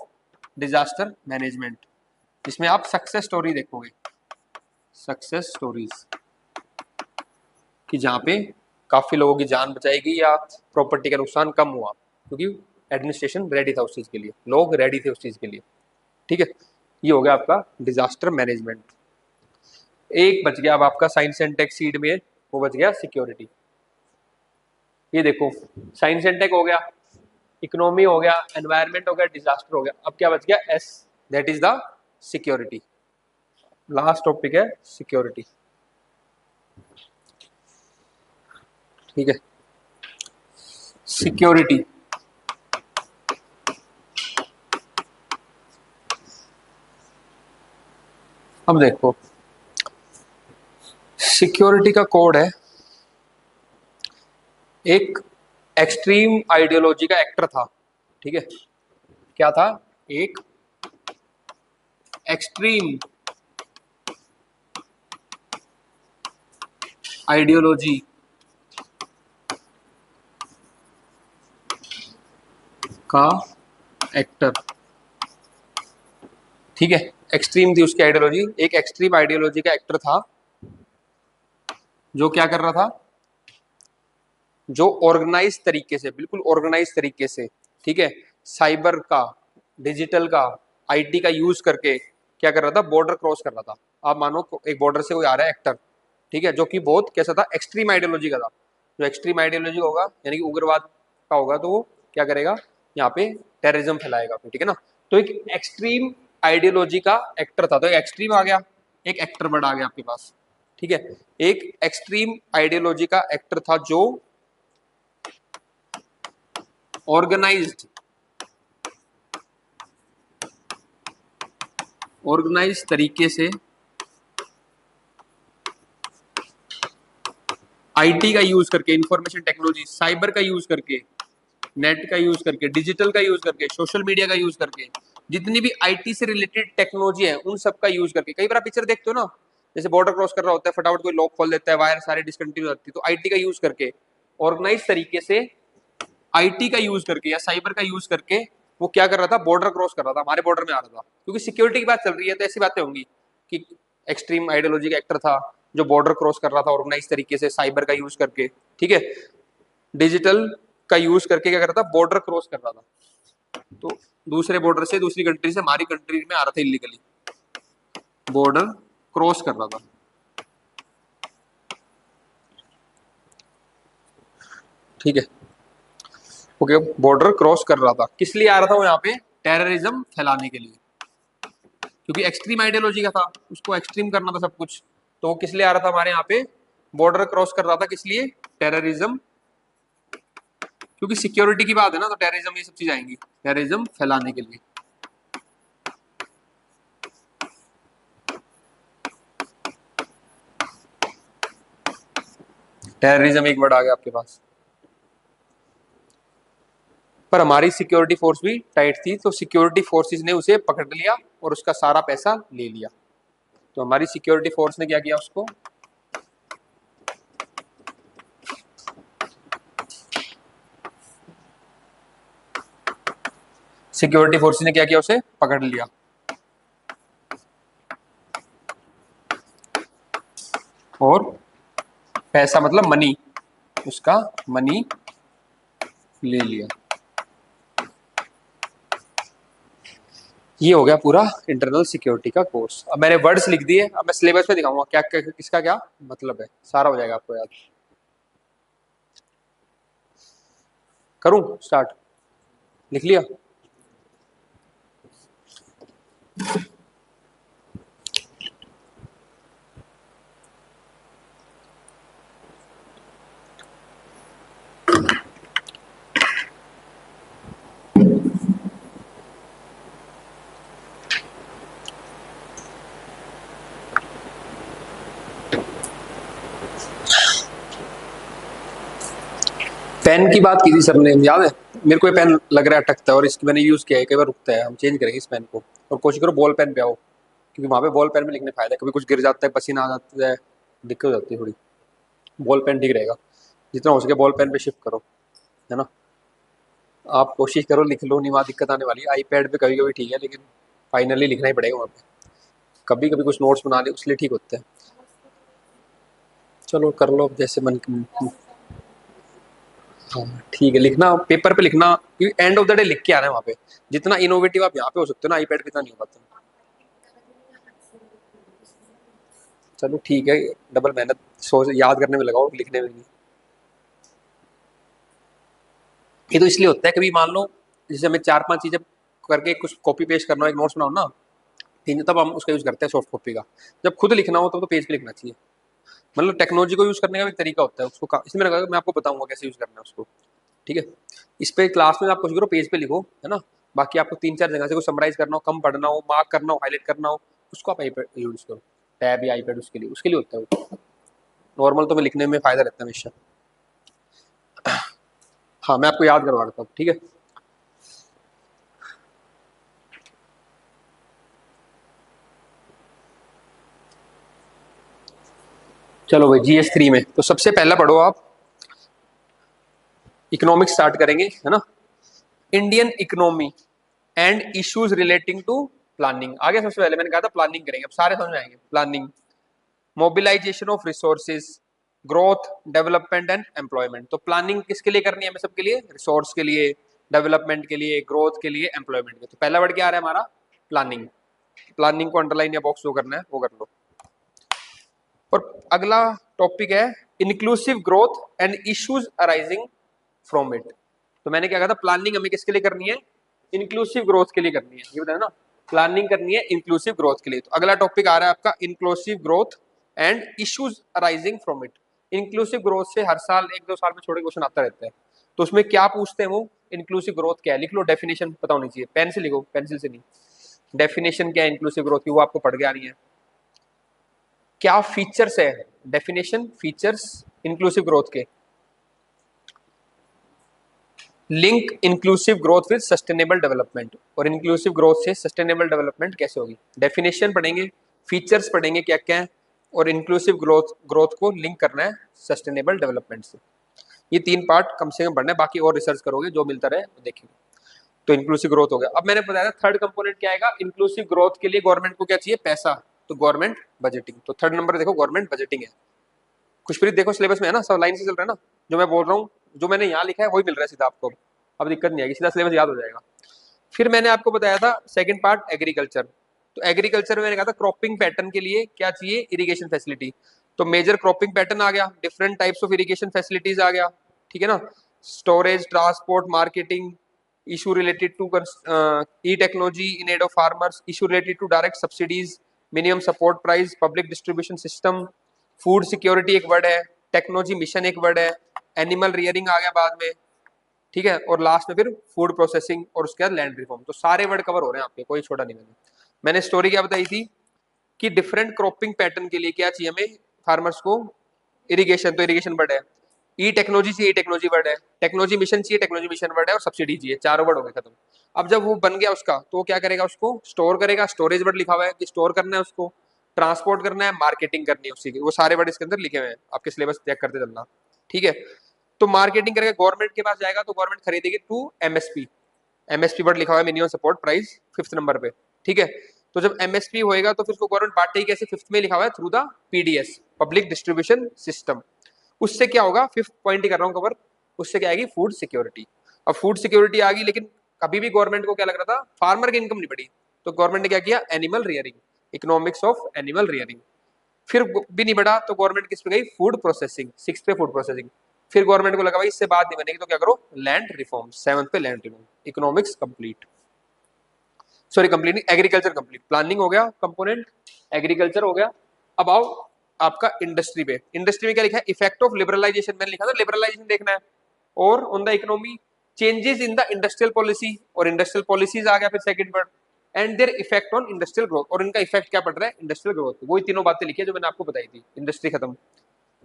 disaster management, जिसमें आप सक्सेस स्टोरी देखोगे, सक्सेस स्टोरीज कि जहाँ पे काफी लोगों की जान बचाएगी या प्रॉपर्टी का नुकसान कम हुआ, क्योंकि एडमिनिस्ट्रेशन रेडी था उस चीज के लिए, लोग रेडी थे उस चीज के लिए, ठीक है। ये हो गया आपका डिजास्टर मैनेजमेंट। एक बच गया अब आपका साइंस एंड टेक सीड में, वो बच गया सिक्योरिटी। ये देखो, साइंस एंड टेक हो गया, इकोनॉमी हो गया, एनवायरमेंट हो गया, डिजास्टर हो गया, अब क्या बच गया, S, that is the security. Last topic है सिक्योरिटी, ठीक है। सिक्योरिटी, अब देखो सिक्योरिटी का कोड है, एक एक्सट्रीम आइडियोलॉजी का एक्टर था, ठीक है। क्या था, एक एक्सट्रीम आइडियोलॉजी का एक्टर, ठीक है। एक्सट्रीम थी उसकी आइडियोलॉजी, एक एक्सट्रीम आइडियोलॉजी का एक्टर था जो क्या कर रहा था, जो ऑर्गेनाइज तरीके से, बिल्कुल ऑर्गेनाइज तरीके से, ठीक है, साइबर का, डिजिटल का, IT का यूज करके क्या कर रहा था, बॉर्डर क्रॉस कर रहा था। आप मानो एक बॉर्डर से कोई आ रहा है एक्टर, ठीक है, जो कि बहुत कैसा था, एक्सट्रीम आइडियोलॉजी का था। जो एक्सट्रीम आइडियोलॉजी होगा यानी कि उग्रवाद का होगा, तो वो क्या करेगा, यहाँ पे टेररिज्म फैलाएगा, ठीक है ना। तो एक एक्सट्रीम आइडियोलॉजी का एक्टर था, तो एक एक्सट्रीम आ गया, एक एक्टर वर्ड आ गया आपके पास, ठीक है। एक एक्सट्रीम आइडियोलॉजी का एक्टर था जो ऑर्गेनाइज्ड, ऑर्गेनाइज तरीके से IT का यूज करके, इंफॉर्मेशन टेक्नोलॉजी, साइबर का यूज करके, नेट का यूज करके, डिजिटल का यूज करके, सोशल मीडिया का यूज करके, जितनी भी IT से रिलेटेड टेक्नोलॉजी है उन सब का यूज करके। कई बार आप पिक्चर देखते हो ना, जैसे बॉर्डर क्रॉस कर रहा होता है, फटाफट कोई लॉक खोल देता है, वायर सारे डिसकंटिन्यू रहती है, तो IT का यूज करके, ऑर्गेनाइज तरीके से IT का यूज करके या साइबर का यूज करके वो क्या कर रहा था, बॉर्डर क्रॉस कर रहा था, हमारे बॉर्डर में आ रहा था। क्योंकि सिक्योरिटी की बात चल रही है तो ऐसी बातें होंगी कि एक्सट्रीम आइडियोलॉजी का एक्टर था जो बॉर्डर क्रॉस कर रहा था ऑर्गेनाइज तरीके से, साइबर का यूज करके, ठीक है, डिजिटल का यूज करके क्या कर रहा था, बॉर्डर क्रॉस कर रहा था। तो दूसरे बॉर्डर से, दूसरी कंट्री से हमारी कंट्री में आ रहा था इलीगली, बॉर्डर क्रॉस कर रहा था। ठीक है, ओके, बॉर्डर क्रॉस कर रहा था, किस लिए आ रहा था वो यहाँ पे? टेररिज्म फैलाने के लिए, क्योंकि एक्सट्रीम आइडियोलॉजी का था, उसको एक्सट्रीम करना था सब कुछ। तो वो किस लिए आ रहा था हमारे यहाँ पे? बॉर्डर क्रॉस कर रहा था, किस लिए? टेररिज्म, क्योंकि सिक्योरिटी की बात है ना, तो टेररिज्म ये सब चीज आएंगी, टेररिज्म फैलाने के लिए। टेररिज्म एक वर्ड आ गया आपके पास। पर हमारी सिक्योरिटी फोर्स भी टाइट थी, तो सिक्योरिटी फोर्सेस ने उसे पकड़ लिया और उसका सारा पैसा ले लिया। तो हमारी सिक्योरिटी फोर्स ने क्या किया? उसको सिक्योरिटी फोर्स ने क्या किया? उसे पकड़ लिया और पैसा मतलब मनी, उसका मनी ले लिया। ये हो गया पूरा इंटरनल सिक्योरिटी का कोर्स। अब मैंने वर्ड्स लिख दिए, अब मैं सिलेबस पे दिखाऊंगा क्या क्या किसका क्या मतलब है, सारा हो जाएगा आपको याद। करूं स्टार्ट? लिख लिया? पेन की बात की थी सर ने, याद है? मेरे को ये पेन लग रहा है अटकता है, और इसकी मैंने यूज किया है, कई बार रुकता है, हम चेंज करेंगे इस पेन को। और कोशिश करो बॉल पेन पे आओ, क्योंकि वहां पे बॉल पेन में लिखने फायदा है, कभी कुछ गिर जाता है, पसीना आ जाता है, दिक्कत हो जाती है थोड़ी। बॉल पेन ठीक रहेगा, जितना हो सके बॉल पेन पे शिफ्ट करो, है ना? आप कोशिश करो लिख लो, नहीं वहाँ दिक्कत आने वाली है। आईपैड पे कभी कभी ठीक है, लेकिन फाइनली लिखना ही पड़ेगा वहाँ पे। कभी कभी कुछ नोट्स बना ले उसलिए ठीक होते हैं। चलो कर लो जैसे मन। हाँ ठीक है, लिखना पेपर पे लिखना, क्योंकि एंड ऑफ द डे लिख के आना है वहाँ पे। जितना इनोवेटिव आप यहाँ पे हो सकते हो ना, आईपैड पे इतना नहीं हो पाता। चलो ठीक है, डबल मेहनत सोच याद करने में लगाओ, लिखने में नहीं। ये तो इसलिए होता है, कभी मान लो जैसे हमें 4-5 चीजें करके कुछ कॉपी पेस्ट करना हो, एक नोट्स बनाओ ना, तीन, तब हम उसका यूज करते हैं सॉफ्ट कॉपी का। जब खुद लिखना हो तो पेज पे लिखना चाहिए। मतलब टेक्नोलॉजी को यूज करने का भी एक तरीका होता है, उसको इसमें मैंने कहा मैं आपको बताऊंगा कैसे यूज करना है उसको। ठीक है, इस पे क्लास में आप कुछ करो, पेज पे लिखो, है ना? बाकी आपको 3-4 जगह से कुछ समराइज करना हो, कम पढ़ना हो, मार्क करना हो, हाईलाइट करना हो, उसको आप आईपैड यूज करो। टैब या आईपैड उसके लिए होता है वो। नॉर्मल तो मैं लिखने में फायदा रहता है हमेशा। हाँ मैं आपको याद करवा देता हूँ, ठीक है? चलो भाई, GS3 में तो सबसे पहला पढ़ो आप, इकोनॉमिक्स स्टार्ट करेंगे, है ना? Indian economy and issues relating to planning. आगे सबसे पहले मैंने कहा था प्लानिंग करेंगे, अब सारे समझ में आएंगे। Planning, mobilisation of resources, growth, development and employment. तो प्लानिंग किसके लिए करनी है हमें? सबके लिए, रिसोर्स के लिए, डेवलपमेंट के लिए, ग्रोथ के लिए, एम्प्लॉयमेंट के। तो पहला वर्ड क्या आ रहा है हमारा? प्लानिंग। प्लानिंग को अंडरलाइन या बॉक्स जो करना है वो कर लो। और अगला टॉपिक है inclusive growth and issues arising from it. तो मैंने क्या कहा था, प्लानिंग हमें किसके लिए करनी है? इंक्लूसिव ग्रोथ के लिए करनी है, ये बताया ना? प्लानिंग करनी है इंक्लूसिव ग्रोथ के लिए। तो अगला टॉपिक आ रहा है आपका inclusive growth and issues arising from it. Inclusive growth से हर साल 1-2 साल में छोटे क्वेश्चन आता रहता है, तो उसमें क्या पूछते हैं वो? इंक्लूसिव ग्रोथ क्या है, लिख लो। डेफिनेशन पता होनी चाहिए, पेन से लिखो, पेंसिल से नहीं। डेफिनेशन क्या है इंक्लूसिव ग्रोथ की, वो आपको पढ़ के आ रही है। क्या फीचर्स है? डेफिनेशन, फीचर्स इंक्लूसिव ग्रोथ के। Link inclusive growth with sustainable development, और इंक्लूसिव ग्रोथ से सस्टेनेबल डेवलपमेंट कैसे होगी? डेफिनेशन पढ़ेंगे, फीचर्स पढ़ेंगे क्या क्या है, और इंक्लूसिव ग्रोथ ग्रोथ को लिंक करना है सस्टेनेबल डेवलपमेंट से। ये 3 पार्ट कम से कम पढ़ना है, बाकी और रिसर्च करोगे, जो मिलता रहे तो देखेंगे। तो इंक्लूसिव ग्रोथ हो गया। अब मैंने बताया थर्ड कंपोनेंट क्या आएगा? इंक्लूसिव ग्रोथ के लिए गवर्नमेंट को क्या चाहिए? पैसा। तो गवर्नमेंट बजटिंग। तो थर्ड नंबर देखो, गवर्नमेंट बजटिंग है। खुशप्रीत देखो सिलेबस में है ना, सब लाइन से चल रहा है ना? जो मैं बोल रहा हूँ, जो मैंने यहाँ लिखा है वही मिल रहा है सीधा आपको। अब दिक्कत नहीं आएगी, सीधा सिलेबस याद हो जाएगा। फिर मैंने आपको बताया था सेकंड पार्ट एग्रीकल्चर। तो एग्रीकल्चर में मैंने कहा था क्रॉपिंग पैटर्न के लिए क्या चाहिए, इरिगेशन फैसिलिटी। तो मेजर क्रॉपिंग पैटर्न आ गया, different types of irrigation facilities आ गया, ठीक है ना। Storage, transport, marketing, issue related to e technology in aid of farmers, issue related to direct subsidies, minimum support price, public distribution system, food security एक word है, technology mission एक word है, animal rearing आ गया बाद में, ठीक है। और लास्ट में फिर फूड प्रोसेसिंग और उसके बाद लैंड रिफॉर्म। तो सारे वर्ड कवर हो रहे हैं आपके, कोई छोटा नहीं। मैंने स्टोरी क्या बताई थी कि डिफरेंट क्रॉपिंग पैटर्न के लिए क्या चाहिए हमें फार्मर्स को, इरिगेशन, तो इरिगेशन वर्ड है, ई टेक्नोलॉजी चाहिए, टेक्नोलॉजी वर्ड है, टेक्नोलॉजी मिशन चाहिए, टेक्नोलॉजी मिशन वर्ड है, और सब्सिडी चाहिए, चारों वर्ड हो गए खत्म। अब जब वो बन गया उसका, तो क्या करेगा, उसको स्टोर करेगा, स्टोरेज वर्ड लिखा हुआ है कि स्टोर करना है उसको, ट्रांसपोर्ट करना है, मार्केटिंग करनी है उसी की, वो सारे वर्ड इसके अंदर लिखे हुए हैं, आपके सिलेबस चेक करते चलना, ठीक है। तो मार्केटिंग करेगा, गवर्नमेंट के पास जाएगा तो गवर्नमेंट खरीदेगी टू एमएसपी, एमएसपी वर्ड लिखा हुआ है, minimum support price, fifth number पे, ठीक है। तो जब एमएसपी होएगा तो फिर उसको गवर्नमेंट बांटेगी कैसे, फिफ्थ में लिखा हुआ है through the PDS, public distribution system. उससे क्या होगा, फिफ्थ पॉइंट ही कर रहा हूं कवर, उससे क्या आएगी, फूड सिक्योरिटी। अब फूड सिक्योरिटी आ गई, लेकिन अभी भी गवर्नमेंट को क्या लग रहा था, फार्मर की इनकम नहीं बढ़ी, तो गवर्नमेंट ने क्या किया, animal rearing, economics of animal rearing. फिर भी नहीं बढ़ा तो गवर्नमेंट किस पे गई, फूड प्रोसेसिंग, सिक्स पे फूड प्रोसेसिंग। फिर गवर्नमेंट को लगा भाई इससे बात नहीं बनेगी तो क्या करो, लैंड रिफॉर्म, सेवंथ पे land reform, economics complete, sorry complete नहीं, एग्रीकल्चर कंप्लीट, प्लानिंग हो गया कंपोनेंट, एग्रीकल्चर हो गया। अब आओ आपका इंडस्ट्री पे, इंडस्ट्री में क्या लिखा है, इफेक्ट ऑफ लिबरलाइजेशन, मैंने लिखा था लिबरलाइजेशन देखना है, और on the economy, changes in the industrial policy, और इंडस्ट्रियल पॉलिसीज आ गया फिर second word, and their effect on industrial growth, और इनका इफेक्ट क्या पड़ रहा है, इंडस्ट्रियल ग्रोथ, वही तीनों बातें लिखी है जो मैंने आपको बताई थी, इंडस्ट्री खत्म।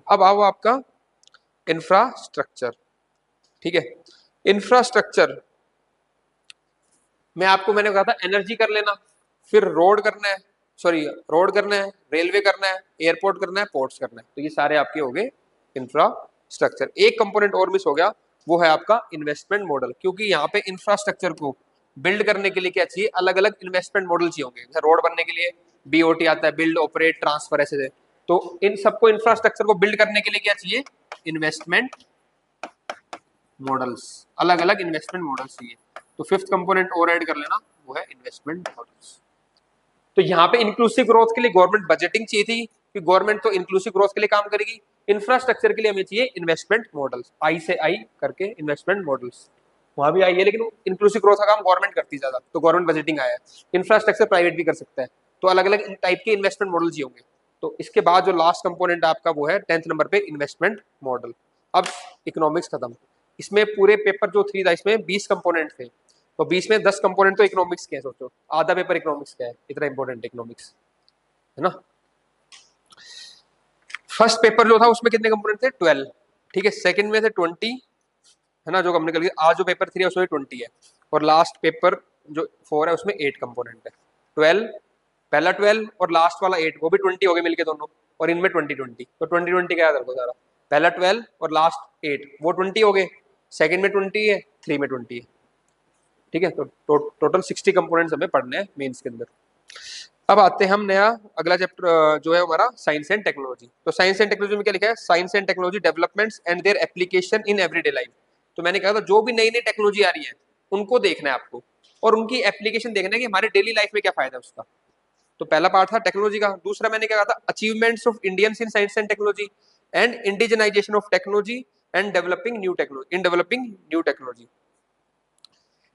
अब आओ आपका इंफ्रास्ट्रक्चर, ठीक है। इंफ्रास्ट्रक्चर में आपको मैंने कहा था एनर्जी कर लेना, फिर रोड करना है, सॉरी रोड करना है, रेलवे करना है, एयरपोर्ट करना है, पोर्ट्स करना है, तो ये सारे आपके हो गए इंफ्रास्ट्रक्चर। एक कंपोनेंट और मिस हो गया, वो है आपका इन्वेस्टमेंट मॉडल, क्योंकि यहाँ पे इंफ्रास्ट्रक्चर को बिल्ड करने के लिए क्या चाहिए, अलग अलग इन्वेस्टमेंट मॉडल चाहिए होंगे। रोड बनने के लिए बीओटी आता है, बिल्ड ऑपरेट ट्रांसफर, ऐसे। तो इन सबको इंफ्रास्ट्रक्चर को बिल्ड करने के लिए क्या चाहिए, इन्वेस्टमेंट मॉडल्स, अलग अलग इन्वेस्टमेंट मॉडल्स चाहिए। तो फिफ्थ कंपोनेंट और ऐड कर लेना, वो है इन्वेस्टमेंट मॉडल्स। तो यहाँ पे इंक्लूसिव ग्रोथ के लिए गवर्नमेंट बजटिंग चाहिए थी, कि गवर्नमेंट तो इंक्लूसिव ग्रोथ के लिए काम करेगी, इंफ्रास्ट्रक्चर के लिए हमें चाहिए इन्वेस्टमेंट मॉडल्स, आई से आई करके इन्वेस्टमेंट मॉडल्स, वहां भी आई है, लेकिन इंक्लूसिव ग्रोथ का काम गवर्नमेंट करती है ज्यादा, तो गवर्नमेंट बजटिंग आया है। इंफ्रास्ट्रक्चर प्राइवेट भी कर सकता है, तो अलग अलग टाइप के इन्वेस्टमेंट मॉडल चाहिए होंगे। तो इसके बाद जो लास्ट कंपोनेंट आपका वो है 10th नंबर पे इन्वेस्टमेंट मॉडल। अब इकोनॉमिक्स खत्म, इसमें पूरे पेपर जो 3 था इसमें 20 कंपोनेंट थे, तो 20 में 10 कंपोनेंट तो इकोनॉमिक्स के हैं, सोचो आधा पेपर इकोनॉमिक्स का है, इतना इंपॉर्टेंट इकोनॉमिक्स है ना। फर्स्ट पेपर जो था उसमें कितने कंपोनेंट थे, 12, ठीक है। सेकंड में थे 20, है ना, जो हमने कर लिया। आज जो पेपर 3 है उसमें 20 है, और लास्ट पेपर जो 4 है उसमें 8 कंपोनेंट है। 12, पहला 12 और लास्ट वाला 8, वो भी 20 हो गए मिलके दोनों, और इनमें 20 तो 20 क्या याद रखो सारा, पहला 12 और लास्ट 8 वो 20 हो गए, सेकंड में 20 है, 3 में 20 है, ठीक है। तो टोटल 60 कंपोनेंट्स हमें पढ़ने हैं मेंस के अंदर। अब आते हैं हम नया अगला चैप्टर जो है हमारा साइंस एंड टेक्नोलॉजी। तो साइंस एंड टेक्नोलॉजी में क्या लिखा है, science and technology developments and their application in everyday life. तो मैंने कहा था जो भी नई नई टेक्नोलॉजी आ रही है उनको देखना है आपको, और उनकी एप्लीकेशन देखना है कि हमारे डेली लाइफ में क्या फायदा है उसका। तो पहला पार्ट था टेक्नोलॉजी का। दूसरा मैंने क्या कहा था, achievements of Indians in science and technology and indigenisation of technology and developing new technology, in developing new technology,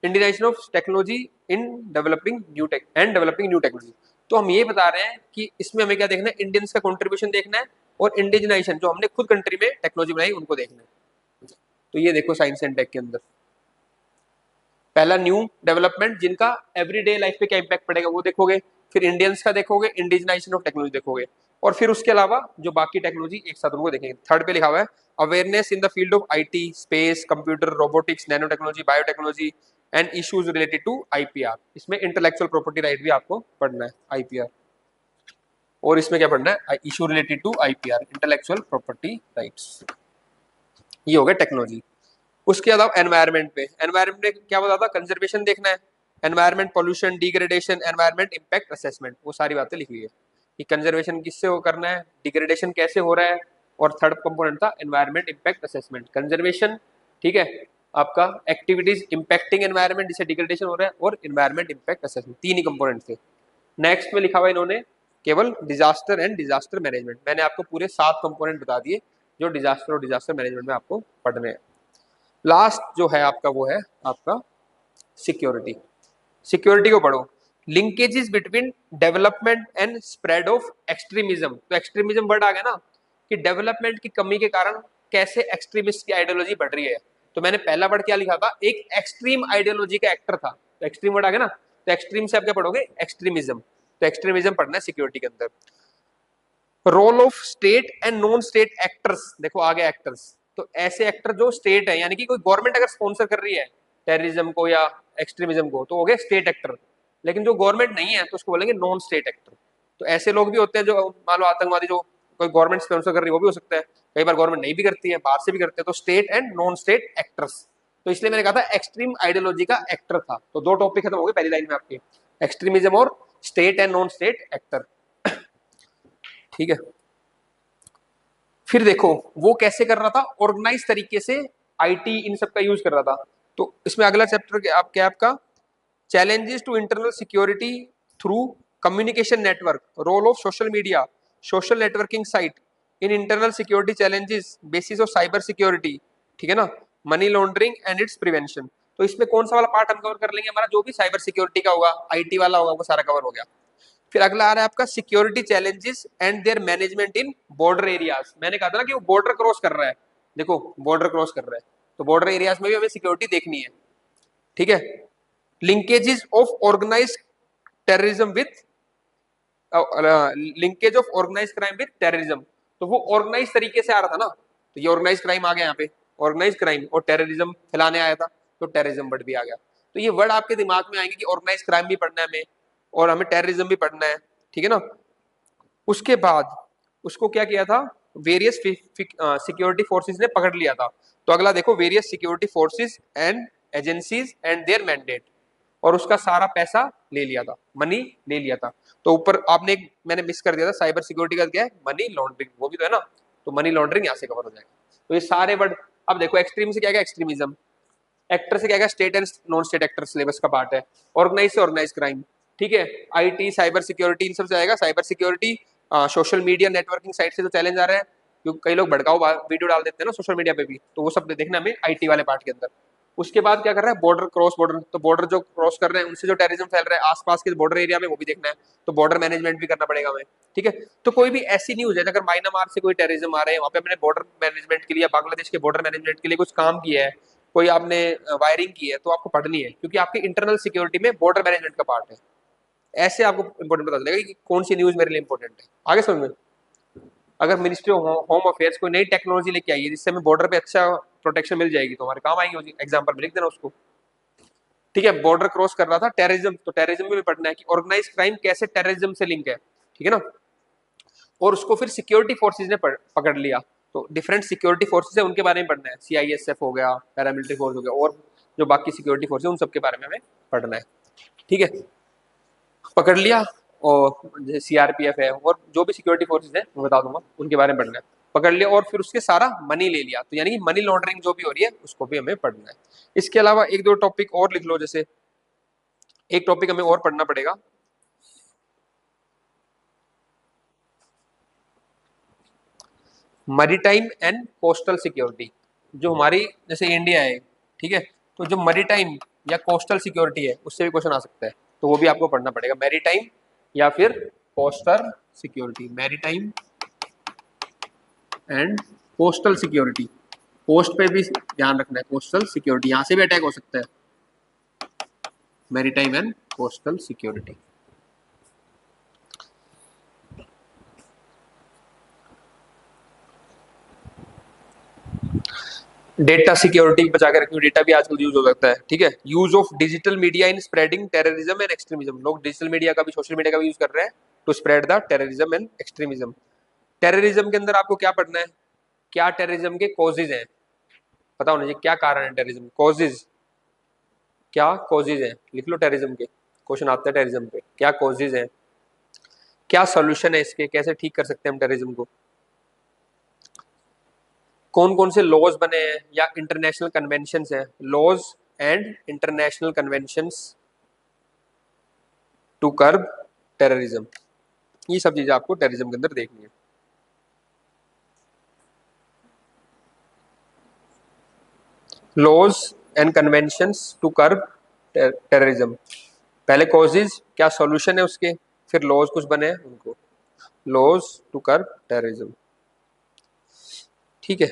Indianisation of technology in developing new take and developing new technology. तो हम ये बता रहे हैं कि इसमें हमें क्या देखना है, इंडियंस का कंट्रीब्यूशन देखना है, और इंडिजिनाइजेशन जो हमने खुद कंट्री में टेक्नोलॉजी बनाई उनको देखना है। तो ये देखो साइंस एंड टेक के अंदर पहला न्यू डेवलपमेंट जिनका एवरीडे लाइफ पे क्या इंपैक्ट पड़ेगा वो देखोगे, फिर इंडियंस का देखोगे, इंडिजिनाइजेशन ऑफ टेक्नोलॉजी देखोगे, और फिर उसके अलावा जो बाकी टेक्नोलॉजी एक साथ उनको देखेंगे। थर्ड पे लिखा हुआ है awareness in the field of IT, space, computer, robotics, nano technology, biotechnology and issues related to IPR. इसमें इंटेलेक्चुअल प्रॉपर्टी राइट भी आपको पढ़ना है, आईपीआर, और इसमें क्या पढ़ना है, issue related to IPR, intellectual property rights. ये हो गया टेक्नोलॉजी। उसके अलावा एनवायरनमेंट पे, एनवायरनमेंट में क्या बताता, कंजर्वेशन देखना है, environment pollution, degradation, environment impact assessment, वो सारी बातें लिखी हुई है कि कंजर्वेशन किससे वो करना है, डिग्रेडेशन कैसे हो रहा है, और थर्ड कंपोनेंट था एनवायरनमेंट इंपैक्ट असेसमेंट, कंजर्वेशन, ठीक है, आपका एक्टिविटीज इम्पैक्टिंग एनवायरमेंट, जिसे डिग्रेडेशन हो रहा है, और एनवायरमेंट इम्पैक्ट असेसमेंट, तीन ही कंपोनेंट थे। नेक्स्ट में लिखा हुआ इन्होंने केवल डिजास्टर एंड डिजास्टर मैनेजमेंट। मैंने आपको पूरे 7 कंपोनेंट बता दिए जो डिजास्टर और डिजास्टर मैनेजमेंट में आपको पढ़ने हैं। लास्ट जो है आपका वो है आपका सिक्योरिटी। सिक्योरिटी को पढ़ो। Linkages between development and spread of extremism. तो एक्सट्रीमिज्म वर्ड आ गया ना, कि डेवलपमेंट की कमी के कारण कैसे एक्सट्रीमिस्ट की आइडियोलॉजी बढ़ रही है। तो मैंने पहला वर्ड क्या लिखा था, एक एक्सट्रीम आइडियोलॉजी का एक्टर था। तो एक्सट्रीम वर्ड आ गया ना, तो एक्सट्रीम से आप क्या पढ़ोगे, एक्सट्रीमिज्म। तो एक्सट्रीमिज्म पढ़ना है सिक्योरिटी के अंदर। Role of state and non state actors, देखो आ गया एक्टर्स। तो ऐसे एक्टर जो स्टेट है, यानी कि कोई गवर्नमेंट अगर स्पॉन्सर कर रही है टेररिज्म को या एक्सट्रीमिज्म को, तो हो गए स्टेट एक्टर। लेकिन जो गवर्नमेंट नहीं है तो उसको बोलेंगे नॉन स्टेट एक्टर। तो ऐसे लोग भी होते हैं जो मान लो आतंकवादी, जो कोई गवर्नमेंट स्पॉन्सर कर रही है वो भी हो सकता है, कई बार गवर्नमेंट नहीं भी करती है, बाहर से भी करते हैं। तो state and non state actors. तो इसलिए मैंने कहा था एक्सट्रीम आइडियोलॉजी का एक्टर था। तो 2 टॉपिक खत्म हो गए पहली लाइन में आपके, एक्सट्रीमिज्म और state and non state actor. ठीक है, फिर देखो वो कैसे कर रहा था, ऑर्गेनाइज तरीके से आईटी इन सब का यूज कर रहा था। तो इसमें अगला चैप्टर आप क्या आपका challenges to internal security through communication network, role of social media, social networking site in internal security challenges, basis of cyber security, ठीक है ना, money laundering and its prevention. तो इसमें कौन सा वाला पार्ट हम कवर कर लेंगे, हमारा जो भी साइबर सिक्योरिटी का होगा, आईटी वाला होगा, वो सारा कवर हो गया। फिर अगला आ रहा है आपका security challenges and there management in border areas. मैंने कहा था ना कि वो बॉर्डर क्रॉस कर रहा है, देखो बॉर्डर क्रॉस कर रहा है, तो बॉर्डर एरियाज में भी हमें सिक्योरिटी देखनी है। ठीक है, linkages of organise terrorism with linkage of organise crime with terrorism. तो वो ऑर्गेनाइज तरीके से आ रहा था ना, तो ये ऑर्गेनाइज क्राइम आ गया यहाँ पे, ऑर्गेनाइज क्राइम और टेररिज्म फैलाने आया था, तो टेररिज्म वर्ड भी आ गया। तो ये वर्ड आपके दिमाग में आएंगे कि ऑर्गेनाइज क्राइम भी पढ़ना है हमें और हमें टेररिज्म भी पढ़ना है, ठीक है ना। उसके बाद उसको क्या किया था, वेरियस सिक्योरिटी फोर्सेस ने पकड़ लिया था। तो अगला देखो, various security forces and agencies and there mandate, और उसका सारा पैसा ले लिया था, मनी ले लिया था। तो ऊपर आपने एक मैंने मिस कर दिया था, साइबर सिक्योरिटी का क्या है, मनी लॉन्ड्रिंग, वो भी तो है ना, तो मनी लॉन्ड्रिंग यहाँ से कवर हो जाएगा। तो ये सारे वर्ड, अब देखो एक्सट्रीम से क्या है, एक्सट्रीमिज्म, एक्टर से क्या है, state and non state actor syllabus का पार्ट है, ऑर्गेनाइज से ऑर्गेनाइज क्राइम, ठीक है, आईटी साइबर सिक्योरिटी इन सब से आएगा, cyber security, social media networking site से जो चैलेंज आ रहा है, क्योंकि कई लोग भड़काऊ वीडियो डाल देते हैं ना सोशल मीडिया पे भी, तो वो सब देखना हमें आईटी वाले पार्ट के अंदर। उसके बाद क्या कर रहा है, बॉर्डर क्रॉस बॉर्डर, तो बॉर्डर जो क्रॉस कर रहे हैं उनसे जो टेररिज्म फैल रहा है आसपास के बॉर्डर एरिया में, वो भी देखना है, तो बॉर्डर मैनेजमेंट भी करना पड़ेगा हमें। ठीक है, तो कोई भी ऐसी न्यूज है अगर म्यांमार से कोई टेररिज्म आ रहे हैं, वहां पे हमने बॉर्डर मैनेजमेंट के लिए, बांग्लादेश के बॉर्डर मैनेजमेंट के लिए कुछ काम किया है, कोई आपने वायरिंग की है, तो आपको पढ़नी है, क्योंकि आपकी इंटरनल सिक्योरिटी में बॉर्डर मैनेजमेंट का पार्ट है। ऐसे आपको इंपॉर्टेंट पता चलेगा कि कौन सी न्यूज मेरे लिए इंपॉर्टेंट है। आगे समझ में, अगर मिनिस्ट्री ऑफ होम अफेयर्स कोई नई टेक्नोलॉजी लेके आई है जिससे हमें बॉर्डर पे अच्छा प्रोटेक्शन मिल जाएगी, तो हमारे काम आएंगे, एग्जाम्पल में लिख देना उसको। ठीक है, बॉर्डर क्रॉस कर रहा था, टेररिज्म, तो टेररिज्म में भी पढ़ना है कि ऑर्गेनाइज क्राइम कैसे टेररिज्म से लिंक है, ठीक है ना। और उसको फिर सिक्योरिटी फोर्सेज ने पकड़ लिया, तो डिफरेंट सिक्योरिटी फोर्सेज है उनके बारे में पढ़ना है, सीआईएसएफ हो गया, पैरामिलिट्री फोर्स हो गया, और जो बाकी सिक्योरिटी फोर्स है उन सबके बारे में हमें पढ़ना है। ठीक है, पकड़ लिया, और सीआरपीएफ है और जो भी सिक्योरिटी फोर्सेज है मैं बता दूंगा, उनके बारे में पढ़ना है। पकड़ लिया और फिर उसके सारा मनी ले लिया, तो यानी कि मनी लॉन्ड्रिंग जो भी हो रही है उसको भी हमें पढ़ना है। इसके अलावा एक दो टॉपिक और लिख लो, जैसे एक टॉपिक हमें और पढ़ना पड़ेगा, मरीटाइम एंड कोस्टल सिक्योरिटी। जो हमारी जैसे इंडिया है, ठीक है, तो जो मरीटाइम या कोस्टल सिक्योरिटी है उससे भी क्वेश्चन आ सकता है, तो वो भी आपको पढ़ना पड़ेगा, मैरीटाइम या फिर coastal security, maritime and coastal security. Coast पे भी ध्यान रखना है, कोस्टल सिक्योरिटी यहां से भी अटैक हो सकता है, maritime and coastal security. Data security बचा के रखनी, डेटा भी आजकल यूज हो सकता है। ठीक है, use of digital media in spreading terrorism and extremism, लोग डिजिटल मीडिया का भी, सोशल मीडिया का भी यूज कर रहे हैं to spread the terrorism and extremism. Terrorism के अंदर आपको क्या पढ़ना है, क्या टेररिज्म के कॉजेज हैं, पता होना चाहिए क्या कारण है टेररिज्म, कॉजेज, क्या कॉजेज हैं, लिख लो टेररिज्म के, क्वेश्चन आता है टेररिज्म पे, क्या कॉजेज हैं, क्या सोल्यूशन है इसके, कैसे ठीक कर सकते हैं हम टेररिज्म को। कौन कौन से लॉज बने हैं या इंटरनेशनल कन्वेंशंस हैं, laws and international conventions to curb terrorism, ये सब चीजें आपको टेररिज्म के अंदर देखनी है। Laws and conventions to curb terrorism, पहले कॉजेज क्या सॉल्यूशन है उसके, फिर लॉज कुछ बने हैं उनको, लॉज टू कर्ब टेररिज्म। ठीक है,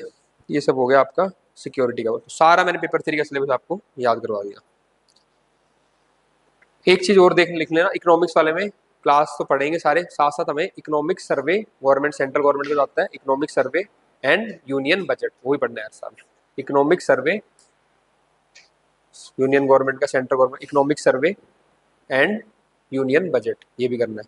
ये सब हो गया आपका सिक्योरिटी का। तो सारा मैंने पेपर 3 का सिलेबस आपको याद करवा दिया। एक चीज और देख लिख लेना, इकोनॉमिक्स वाले में क्लास तो पढ़ेंगे सारे, साथ साथ हमें economic survey, government central government का आता है economic survey and union budget, वो भी पढ़ना है हर साल। इकोनॉमिक सर्वे, यूनियन गवर्नमेंट का, central government, economic survey and union budget, ये भी करना है।